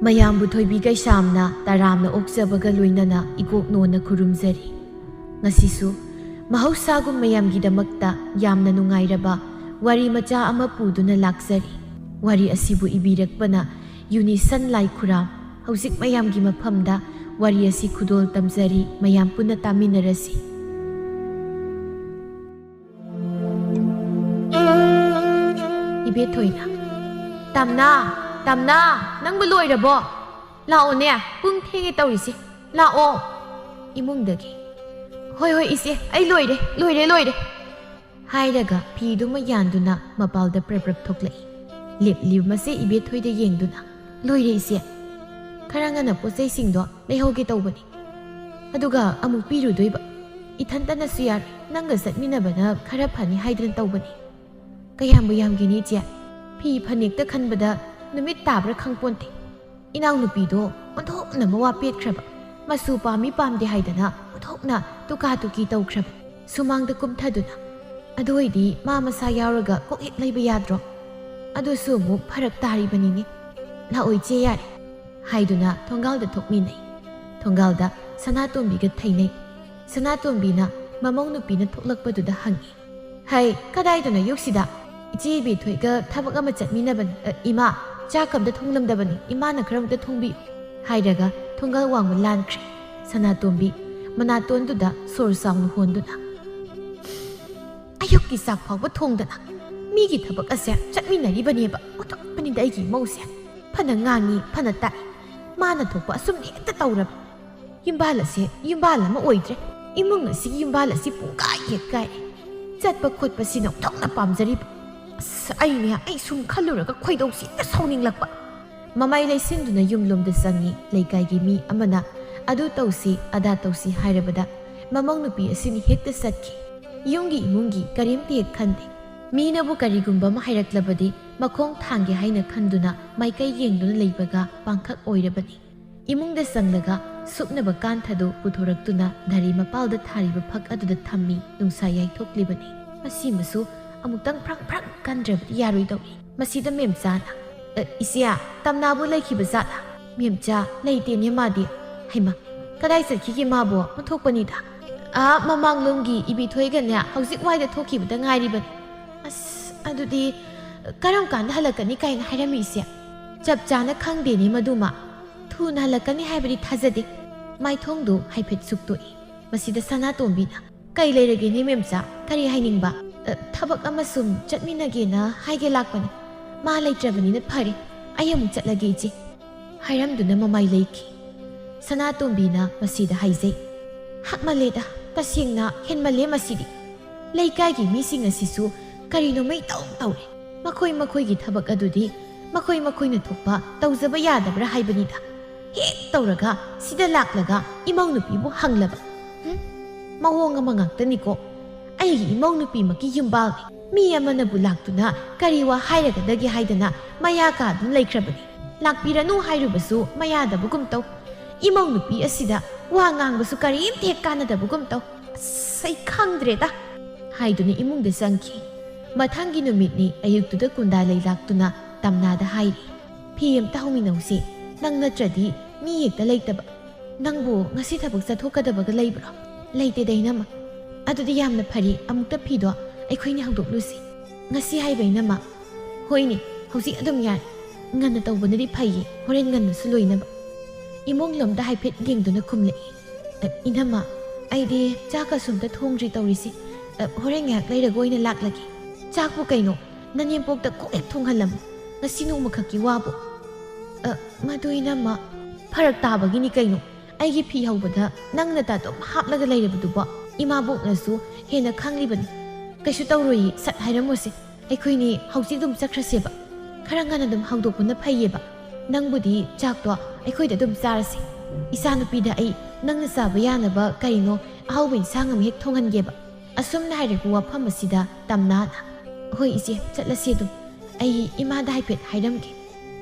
ꯃꯌꯥꯝꯕꯨ ꯊꯣꯏꯕꯤ ꯀꯩꯁꯥꯝꯅ ꯇꯔꯥꯝꯅ ꯑꯣꯛꯆꯕꯒ ꯂꯣꯏꯅꯅ ꯏꯀꯣꯛꯅꯣꯅ ꯈꯨꯔꯨꯝꯖꯔꯤ꯫ ꯉꯁꯤꯁꯨ ꯃꯍꯧꯁꯥꯒꯨꯝ ꯃꯌꯥꯝꯒꯤꯗꯃꯛꯇ ꯌꯥꯝꯅ ꯅꯨꯡꯉꯥꯏꯔꯕ ꯋꯥꯔꯤ ꯃꯆꯥ ꯑꯃ ꯄꯨꯗꯨꯅ ꯂꯥꯛꯆꯔꯤ꯫ ꯋꯥꯔꯤ ꯑꯁꯤꯕꯨ ꯏꯕꯤꯔꯛꯄꯅ ꯌꯨꯅꯤꯁꯟ ꯂꯥꯏꯈꯨꯔꯥꯝ꯫ ꯍꯧꯖꯤꯛ ꯃꯌꯥꯝꯒꯤ ꯃꯐꯝꯗ ꯋꯥꯔꯤ ꯑꯁꯤ ꯈꯨꯗꯣꯜ ꯇꯝꯖꯔꯤ, ꯃꯌꯥꯝ ꯄꯨꯟꯅ ꯇꯥꯃꯤꯟꯅꯔꯁꯤ꯫ 이베토이나 땀나 ꯅꯪꯕꯨ ꯂꯣꯏꯔꯕꯣ? ꯂꯥꯛꯑꯣꯅꯦ, ꯄꯨꯡ ꯊꯦꯡꯉꯦ ꯇꯧꯔꯤꯁꯦ, ꯂꯥꯛꯑꯣ꯫ 이몽ꯗꯒꯤ ꯍꯣꯏ 이ꯆꯦ, ꯑꯩ ꯂꯣꯏꯔꯦ ꯍꯥꯏꯔꯒ ꯐꯤꯗꯨꯃ ꯌꯥꯟꯗꯨꯅ ꯃꯄꯥꯜꯗ ꯄ꯭ꯔꯞ ꯊꯣꯛꯂꯛꯏ꯫ ꯂꯦꯞꯂꯤꯕ ꯃꯁꯦ ꯏꯕꯦꯊꯣꯏꯗ ꯌꯦꯡꯗꯨꯅ ꯂꯣꯏꯔꯦ 이ꯆꯦ, ꯈꯔ ꯉꯟꯅ ꯄꯣꯠꯆꯩꯁꯤꯡꯗꯣ ꯂꯩꯍꯧꯒꯦ ꯇꯧꯕꯅꯤ, ꯑꯗꯨꯒ ꯑꯃꯨꯛ ꯄꯤꯔꯨꯗꯣꯏꯕ꯫ ꯏꯊꯟꯇꯅꯁꯨ ꯌꯥꯔꯣꯏ, ꯅꯪꯒ ꯆꯠꯃꯤꯟꯅꯕꯅ ꯈꯔ ꯐꯅꯤ ꯍꯥꯏꯗꯨꯅ ꯇꯧꯕꯅꯤ꯫ ꯀꯌꯥꯝꯕꯨ ꯌꯥꯝꯒꯦꯅꯤ ꯏꯆꯦ? ꯐꯤ ꯐꯅꯦꯛꯇ ꯈꯟꯕꯗ ꯅꯨꯃꯤꯠ ꯇꯥꯕ꯭ꯔꯥ ꯈꯪꯄꯣꯟꯇꯦ꯫ ꯏꯅꯥꯎꯅꯨꯄꯤꯗꯣ ꯑꯣꯟꯊꯣꯛꯅ ꯃꯋꯥ ꯄꯦꯠꯈ꯭ꯔꯕ, ꯃꯆꯨ ꯄꯥꯝꯃꯤ ꯄꯥꯝꯗꯦ ꯍꯥꯏꯗꯅ ꯑꯣꯟꯊꯣꯛꯅ ꯇꯨꯀꯥ-ꯇꯨꯀꯤ ꯇꯧꯈ꯭ꯔꯕ꯫ ꯁꯨꯃꯥꯡꯗ ꯀꯨꯝꯊꯗꯨꯅ ꯑꯗꯨ ꯑꯣꯏꯗꯤ ꯃꯥ ꯃꯁꯥ ꯌꯥꯎꯔꯒ ꯀꯣꯛ ꯍꯦꯛ ꯂꯩꯕ ꯌꯥꯗ꯭ꯔꯣ? ꯑꯗꯨꯁꯨ ꯑꯃꯨꯛ ꯐꯔꯛ ꯇꯥꯔꯤꯕꯅꯤꯅꯦ꯫ ꯂꯥꯛꯑꯣ ꯏꯆꯦ ꯌꯥꯔꯦ ꯍꯥꯏꯗꯨꯅ ꯊꯣꯡꯒꯥꯜꯗ ꯊꯣꯛꯃꯤꯟꯅꯩ꯫ ꯊꯣꯡꯒꯥꯜꯗ ꯁꯅꯥꯇꯣꯝꯕꯤꯒ ꯊꯩꯅꯩ꯫ ꯁꯅꯥꯇꯣꯝꯕꯤꯅ ꯃꯃꯧ ꯅꯨꯄꯤꯅ ꯊꯣꯛꯂꯛꯄꯗꯨꯗ ꯍꯪꯉꯤ, ꯍꯩ ꯀꯗꯥꯏꯗꯅꯣ ꯌꯨꯛꯁꯤꯗ? ꯏꯆꯦ ꯏꯕꯦꯊꯣꯏꯒ ꯊꯕꯛ ꯑꯃ ꯆꯠꯃꯤꯟꯅꯕꯅꯤ꯫ ꯏꯃꯥ ꯆꯥꯛ ꯑꯝꯇ ꯊꯣꯡꯂꯝꯗꯕꯅꯤ, ꯏꯃꯥꯅ ꯈꯔ ꯑꯝꯇ ꯊꯣꯡꯕꯤꯌꯨ ꯍꯥꯏꯔꯒ ꯊꯣꯡꯒꯥꯜ ꯋꯥꯡꯃ ꯂꯥꯟꯈ꯭ꯔꯦ꯫ ꯁꯅꯥꯇꯣꯝꯕꯤ ꯃꯅꯥꯇꯣꯟꯗꯨꯗ ꯁꯣꯔ ꯆꯥꯎꯅ ꯍꯣꯟꯗꯨꯅ ꯑꯌꯨꯛꯀꯤ ꯆꯥꯛ ꯐꯥꯎꯕ ꯊꯣꯡꯗꯅ ꯃꯤꯒꯤ ꯊꯕꯛ ꯑꯁꯦ ꯆꯠꯃꯤꯟꯅꯔꯤꯕꯅꯦꯕ꯫ ꯑꯣꯟꯊꯣꯛꯄꯅꯤꯗ ꯑꯩꯒꯤ ꯏꯃꯧꯁꯦ, ꯐꯅ ꯉꯥꯡꯉꯤ ꯐꯅ ꯇꯥꯛꯏ, ꯃꯥꯅ ꯊꯣꯛꯄ ꯑꯁꯨꯝꯅ ꯍꯦꯛꯇ ꯇꯧꯔꯕ꯫ ꯌꯨꯝꯕꯥꯜ ꯑꯁꯦ ꯌꯨꯝꯕꯥꯜ ꯑꯃ ꯑꯣꯏꯗ꯭ꯔꯦ, ꯏꯃꯨꯡ ꯑꯁꯤꯒꯤ ꯌꯨꯝꯕꯥꯜ ꯑꯁꯤ ꯄꯨꯡꯀꯥꯏ ꯍꯦꯛ ꯀꯥꯏꯔꯦ꯫ ꯆꯠꯄ ꯈꯣꯠꯄꯁꯤꯅ ꯑꯣꯟꯊꯣꯛꯅ ꯄꯥꯝꯖꯔꯤꯕ꯫ ꯑꯁ ꯑꯩ ꯁꯨꯝ ꯈꯜꯂꯨꯔꯒ ꯈꯣꯏꯗꯧꯁꯤ ꯍꯦꯛꯇ ꯁꯥꯎꯅꯤꯡꯂꯛꯄ꯫ ꯃꯃꯥꯏ ꯂꯩꯁꯤꯟꯗꯨꯅ ꯌꯨꯝꯂꯣꯝꯗ ꯆꯪꯉꯤ꯫ ꯂꯩꯀꯥꯏꯒꯤ ꯃꯤ ꯑꯃꯅ ꯑꯗꯨ ꯇꯧꯁꯤ ꯑꯗꯥ ꯇꯧꯁꯤ ꯍꯥꯏꯔꯕꯗ ꯃꯃꯧ ꯅꯨꯄꯤ ꯑꯁꯤꯅ ꯍꯦꯛꯇ ꯆꯠꯈꯤ꯫ ꯌꯨꯝꯒꯤ ꯏꯃꯨꯡꯒꯤ ꯀꯔꯤꯝꯇ ꯍꯦꯛ ꯈꯟꯗꯦ꯫ ꯃꯤꯅꯕꯨ ꯀꯔꯤꯒꯨꯝꯕ ꯑꯃ ꯍꯥꯏꯔꯛꯂꯕꯗꯤ ꯃꯈꯣꯡ ꯊꯥꯡꯒꯦ ꯍꯥꯏꯅ ꯈꯟꯗꯨꯅ ꯃꯥꯏꯀꯩ ꯌꯦꯡꯗꯨꯅ ꯂꯩꯕꯒ ꯄꯥꯡꯈꯛ ꯑꯣꯏꯔꯕꯅꯤ꯫ ꯏꯃꯨꯡꯗ ꯆꯪꯂꯒ ꯁꯨꯞꯅꯕ ꯀꯥꯟꯊꯗꯨ ꯄꯨꯊꯣꯔꯛꯇꯨꯅ ꯙꯔꯤ ꯃꯄꯥꯜꯗ ꯊꯥꯔꯤꯕ ꯐꯛ ꯑꯗꯨꯗ ꯊꯝꯃꯤ꯫ ꯅꯨꯡꯁꯥ ꯌꯥꯏꯊꯣꯛꯂꯤꯕꯅꯤ꯫ ꯃꯁꯤꯃꯁꯨ ꯑꯃꯨꯛꯇꯪ ꯐ꯭ꯔꯪ ꯀꯟꯗ꯭ꯔꯕꯗꯤ ꯌꯥꯔꯣꯏꯗꯧꯔꯤ꯫ ꯃꯁꯤꯗ ꯃꯦꯝꯆꯥꯅ ꯏꯆꯦ ꯇꯝꯅꯥꯕꯨ ꯂꯩꯈꯤꯕ ꯖꯥꯠꯂꯥ? ꯃꯦꯝꯆꯥ ꯂꯩꯇꯦꯅꯦ ꯃꯥꯗꯤ꯫ ꯍꯩꯃ ꯀꯗꯥꯏ ꯆꯠꯈꯤꯒꯦ ꯃꯥꯕꯨ? ꯑꯣꯟꯊꯣꯛꯄꯅꯤꯗ꯫ ꯃꯃꯥꯡꯂꯣꯝꯒꯤ ꯏꯕꯦꯊꯣꯏꯒꯅꯦ ꯍꯧꯖꯤꯛ ꯋꯥꯏꯗ ꯊꯣꯛꯈꯤꯕꯗ ꯉꯥꯏꯔꯤꯕꯅꯤ꯫ ꯑꯁ ꯑꯗꯨꯗꯤ ꯀꯔꯝ ꯀꯥꯟꯗ ꯍꯜꯂꯛꯀꯅꯤ ꯀꯥꯏꯅ ꯍꯥꯏꯔꯝꯃꯤ ꯏꯆꯦ? ꯆꯞ ꯆꯥꯅ ꯈꯪꯗꯦꯅꯦ ꯃꯗꯨꯃ, ꯊꯨꯅ ꯍꯜꯂꯛꯀꯅꯤ ꯍꯥꯏꯕꯗꯤ ꯊꯥꯖꯗꯦ꯫ ꯃꯥꯏꯊꯣꯡꯗꯨ ꯍꯥꯏꯐꯦꯠ ꯁꯨꯛꯇꯣꯛꯏ꯫ ꯃꯁꯤꯗ ꯁꯅꯥꯇꯣꯝꯕꯤꯅ ꯀꯩ ꯂꯩꯔꯒꯦꯅꯦ ꯃꯦꯝꯆꯥ? ꯀꯔꯤ ꯍꯥꯏꯅꯤꯡꯕ? ꯊꯕꯛ ꯑꯃ ꯁꯨꯝ ꯆꯠꯃꯤꯟꯅꯒꯦꯅ ꯍꯥꯏꯒꯦ ꯂꯥꯛꯄꯅꯤ꯫ ꯃꯥ ꯂꯩꯇ꯭ꯔꯕꯅꯤꯅ ꯐꯔꯦ, ꯑꯩ ꯑꯃꯨꯛ ꯆꯠꯂꯒꯦ ꯏꯆꯦ ꯍꯥꯏꯔꯝꯗꯨꯅ ꯃꯃꯥꯏ ꯂꯩꯈꯤ꯫ ꯁꯅꯥꯇꯣꯝꯕꯤꯅ ꯃꯁꯤꯗ ꯍꯥꯏꯖꯩ, ꯍꯛꯃꯜꯂꯦꯗ, ꯇꯁꯦꯡꯅ ꯍꯦꯟꯃꯜꯂꯦ ꯃꯁꯤꯗꯤ꯫ ꯂꯩꯀꯥꯏꯒꯤ ꯃꯤꯁꯤꯡ ꯑꯁꯤꯁꯨ ꯀꯔꯤꯅꯣꯃꯩ ꯇꯧꯔꯦ꯫ ꯃꯈꯣꯏꯒꯤ ꯊꯕꯛ ꯑꯗꯨꯗꯤ ꯃꯈꯣꯏꯅ ꯊꯣꯛꯄ ꯇꯧꯖꯕ ꯌꯥꯗꯕ꯭ꯔꯥ ꯍꯥꯏꯕꯅꯤꯗ꯫ ꯍꯦꯛ ꯇꯧꯔꯒ ꯁꯤꯗ ꯂꯥꯛꯂꯒ ꯏꯃꯧ ꯅꯨꯄꯤꯕꯨ ꯍꯪꯂꯕ꯫ ꯃꯑꯣꯡ ꯑꯃ ꯉꯥꯛꯇꯅꯤꯀꯣ꯫ ꯑꯩꯒꯤ ꯏꯃꯧ ꯅꯨꯄꯤꯃꯛꯀꯤ ꯌꯨꯝꯕꯥꯜꯅꯤ, ꯃꯤ ꯑꯃꯅꯕꯨ ꯂꯥꯛꯇꯨꯅ ꯀꯔꯤ ꯋꯥ ꯍꯥꯏꯔꯒꯗꯒꯦ ꯍꯥꯏꯗꯅ ꯃꯌꯥ ꯀꯥꯗꯨꯅ ꯂꯩꯈ꯭ꯔꯕꯅꯤ꯫ ꯂꯥꯛꯄꯤꯔꯅꯨ ꯍꯥꯏꯔꯨꯕꯁꯨ ꯃꯌꯥꯗꯕꯒꯨꯝ ꯇꯧ꯫ ꯏꯃꯧ ꯅꯨꯄꯤ ꯑꯁꯤꯗ ꯋꯥ ꯉꯥꯡꯕꯁꯨ ꯀꯔꯤꯝꯇ ꯍꯦꯛ ꯀꯥꯟꯅꯗꯕꯒꯨꯝ ꯇꯧ꯫ ꯑꯁ ꯑꯩ ꯈꯪꯗ꯭ꯔꯦꯗ ꯍꯥꯏꯗꯨꯅ ꯏꯃꯨꯡꯗ ꯆꯪꯈꯤ꯫ ꯃꯊꯪꯒꯤ ꯅꯨꯃꯤꯠꯅꯤ꯫ ꯑꯌꯨꯛꯇꯨꯗ ꯀꯨꯟꯗꯥꯂꯩ ꯂꯥꯛꯇꯨꯅ ꯇꯝꯅꯥꯗ ꯍꯥꯏꯔꯤ, ꯐꯤ ꯑꯃꯇ ꯍꯧꯃꯤꯟꯅꯧꯁꯤ, ꯅꯪ ꯅꯠꯇ꯭ꯔꯗꯤ ꯃꯤ ꯍꯦꯛꯇ ꯂꯩꯇꯕ꯫ ꯅꯪꯕꯨ ꯉꯁꯤ ꯊꯕꯛ ꯆꯠꯊꯣꯛꯀꯗꯕꯒ ꯂꯩꯕ꯭ꯔꯣ? ꯂꯩꯇꯦꯗ ꯏꯅꯝꯃ꯫ ꯑꯗꯨꯗꯤ ꯌꯥꯝꯅ ꯐꯔꯤ, ꯑꯃꯨꯛꯇ ꯐꯤꯗꯣ ꯑꯩꯈꯣꯏꯅꯤ ꯍꯧꯗꯣꯛꯂꯨꯁꯤ꯫ ꯉꯁꯤ ꯍꯥꯏꯕ ꯏꯅꯝꯃ? ꯍꯣꯏꯅꯦ, ꯍꯧꯖꯤꯛ ꯑꯗꯨꯝ ꯌꯥꯔꯦ꯫ ꯉꯟꯅ ꯇꯧꯕꯅꯗꯤ ꯐꯩꯌꯦ, ꯍꯣꯔꯦꯟ ꯉꯟꯅꯁꯨ ꯂꯣꯏꯅꯕ꯫ ꯏꯃꯨꯡꯂꯣꯝꯗ ꯍꯥꯏꯐꯦꯠ ꯌꯦꯡꯗꯨꯅ ꯈꯨꯝꯂꯛꯏ꯫ ꯏꯅꯝꯃ ꯑꯩꯗꯤ ꯆꯥꯛꯀ ꯁꯨꯝꯇ ꯊꯣꯡꯗ꯭ꯔꯤ ꯇꯧꯔꯤꯁꯤ, ꯍꯣꯔꯦꯟ ꯉꯥꯏꯍꯥꯛ ꯂꯩꯔꯒ ꯑꯣꯏꯅ ꯂꯥꯛꯂꯒꯦ꯫ ꯆꯥꯛꯄꯨ ꯀꯩꯅꯣ, ꯅꯅꯦꯝꯄꯣꯛꯇ ꯀꯣꯛ ꯍꯦꯛ ꯊꯣꯡꯍꯜꯂꯝꯃꯨ, ꯉꯁꯤ ꯅꯣꯡꯃꯈꯛꯀꯤ ꯋꯥꯕꯨ꯫ ꯃꯗꯨ ꯏꯅꯝꯃ ꯐꯔꯛ ꯇꯥꯕꯒꯤꯅꯤ ꯀꯩꯅꯣ꯫ ꯑꯩꯒꯤ ꯐꯤ ꯍꯧꯕꯗ ꯅꯪꯅ ꯑꯗꯨꯝ ꯍꯥꯞꯂꯒ ꯂꯩꯔꯕꯗꯨꯕꯣ ꯏꯃꯥꯕꯣꯛꯅꯁꯨ ꯍꯦꯟꯅ ꯈꯪꯂꯤꯕꯅꯤ꯫ ꯀꯩꯁꯨ ꯇꯧꯔꯣꯏꯌꯦ, ꯁꯠ ꯍꯥꯏꯔꯝꯃꯨꯁꯦ, ꯑꯩꯈꯣꯏꯅꯤ ꯍꯧꯖꯤꯛ ꯑꯗꯨꯝ ꯆꯠꯈ꯭ꯔꯁꯦꯕ꯫ ꯈꯔ ꯉꯟꯅ ꯑꯗꯨꯝ ꯍꯧꯗꯣꯛꯄꯅ ꯐꯩꯌꯦꯕ꯫ ꯅꯪꯕꯨꯗꯤ ꯆꯥꯛꯇꯣ ꯑꯩꯈꯣꯏꯗ ꯑꯗꯨꯝ ꯆꯥꯔꯁꯤ, ꯏꯆꯥꯅꯨꯄꯤꯗ ꯑꯩ ꯅꯪꯅ ꯆꯥꯕ ꯌꯥꯅꯕ ꯀꯔꯤꯅꯣ ꯑꯍꯥꯎꯕ ꯏꯟꯁꯥꯡ ꯑꯃ ꯍꯦꯛ ꯊꯣꯡꯍꯟꯒꯦꯕ꯫ ꯑꯁꯨꯝꯅ ꯍꯥꯏꯔꯛꯄ ꯋꯥꯐꯝ ꯑꯁꯤꯗ ꯇꯝꯅꯥꯅ ꯍꯣꯏ ꯏꯆꯦ ꯆꯠꯂꯁꯤ ꯑꯗꯨꯝ, ꯑꯩ ꯏꯃꯥꯗ ꯍꯥꯏꯐꯦꯠ ꯍꯥꯏꯔꯝꯒꯦ꯫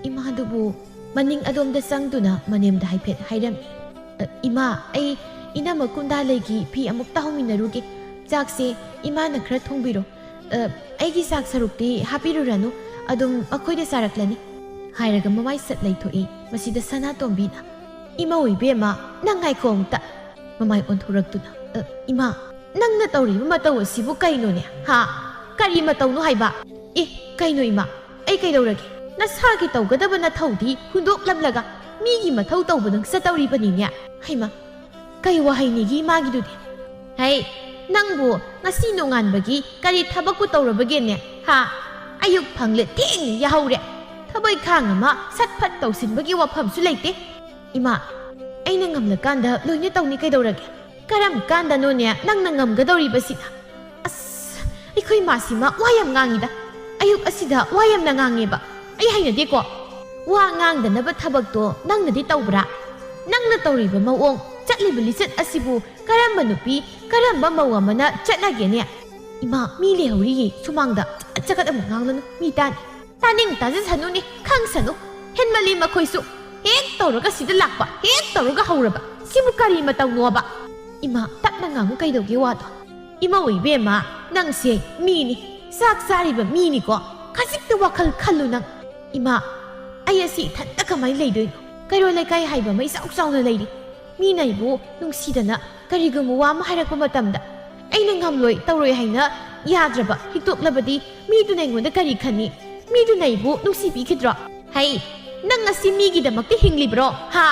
ꯏꯃꯥꯗꯨꯕꯨ ꯃꯅꯤꯡ ꯑꯗꯣꯝꯗ ꯆꯪꯗꯨꯅ ꯃꯅꯦꯝꯗ ꯍꯥꯏꯐꯦꯠ ꯍꯥꯏꯔꯝꯃꯤ꯫ ꯏꯃꯥ ꯑꯩ inama kunda legi phi amuk tahongminaruge chakse imana khara thongbiro aigi sak sarukti hapiruranu adum akhoide saraklani hairaga mamai sat leithoi masida sana tombina ima oibema nangai khongta mamai onthuraktuna ima nangna tawri mataw asibu kaino ne ha kari mataw no haiba kaino ima ai kaidorage nasagi tawgadaba na thawdi hundok lamlaga migi mathaw tawbadang sa tawri baninya haima kai wahainigi magidudi hai nangbu ngasi nonganbagi kari thabakku tawrabagene ha ayuk phangle theng yahawre thabai khangama satphat tawsinbagi wafamsu leite ima aina ngamlakanda loine tawni kaidorage karam kanda none nangna ngamgadori basina as ikhoi masima wayam ngangida ayuk asida wayam na ngangeba ai hainade ko wa ngangdanaba thabakto nangnadi tawbra nangna tawriba mawong chatliba lisat asibu karamba nupi karamba mawamana chatnagene ima mi lehori sumangda chakat am nganglanu mi tan taning taje sanuni khangsanu henmali makhoisu hek tawraga sida lakpa hek tawraga hauraba sibu kari mataw noba ima tapna ngamu kaidoge wado ima oibema nangse mini sak sariba mini ko khasik wakal khallu nang ima ayasi thanda kamai leidoi kairo lekai haiba mai sauk sauna leidi mi naibu nungsidana karigumu wa ma hairakpa matamda aina ngamloi tawroi haina yadraba hitoklabadi mi du naingonda kari khani mi du naibu nungsibi khidro hai nang asi mi gi damakti hinglibro ha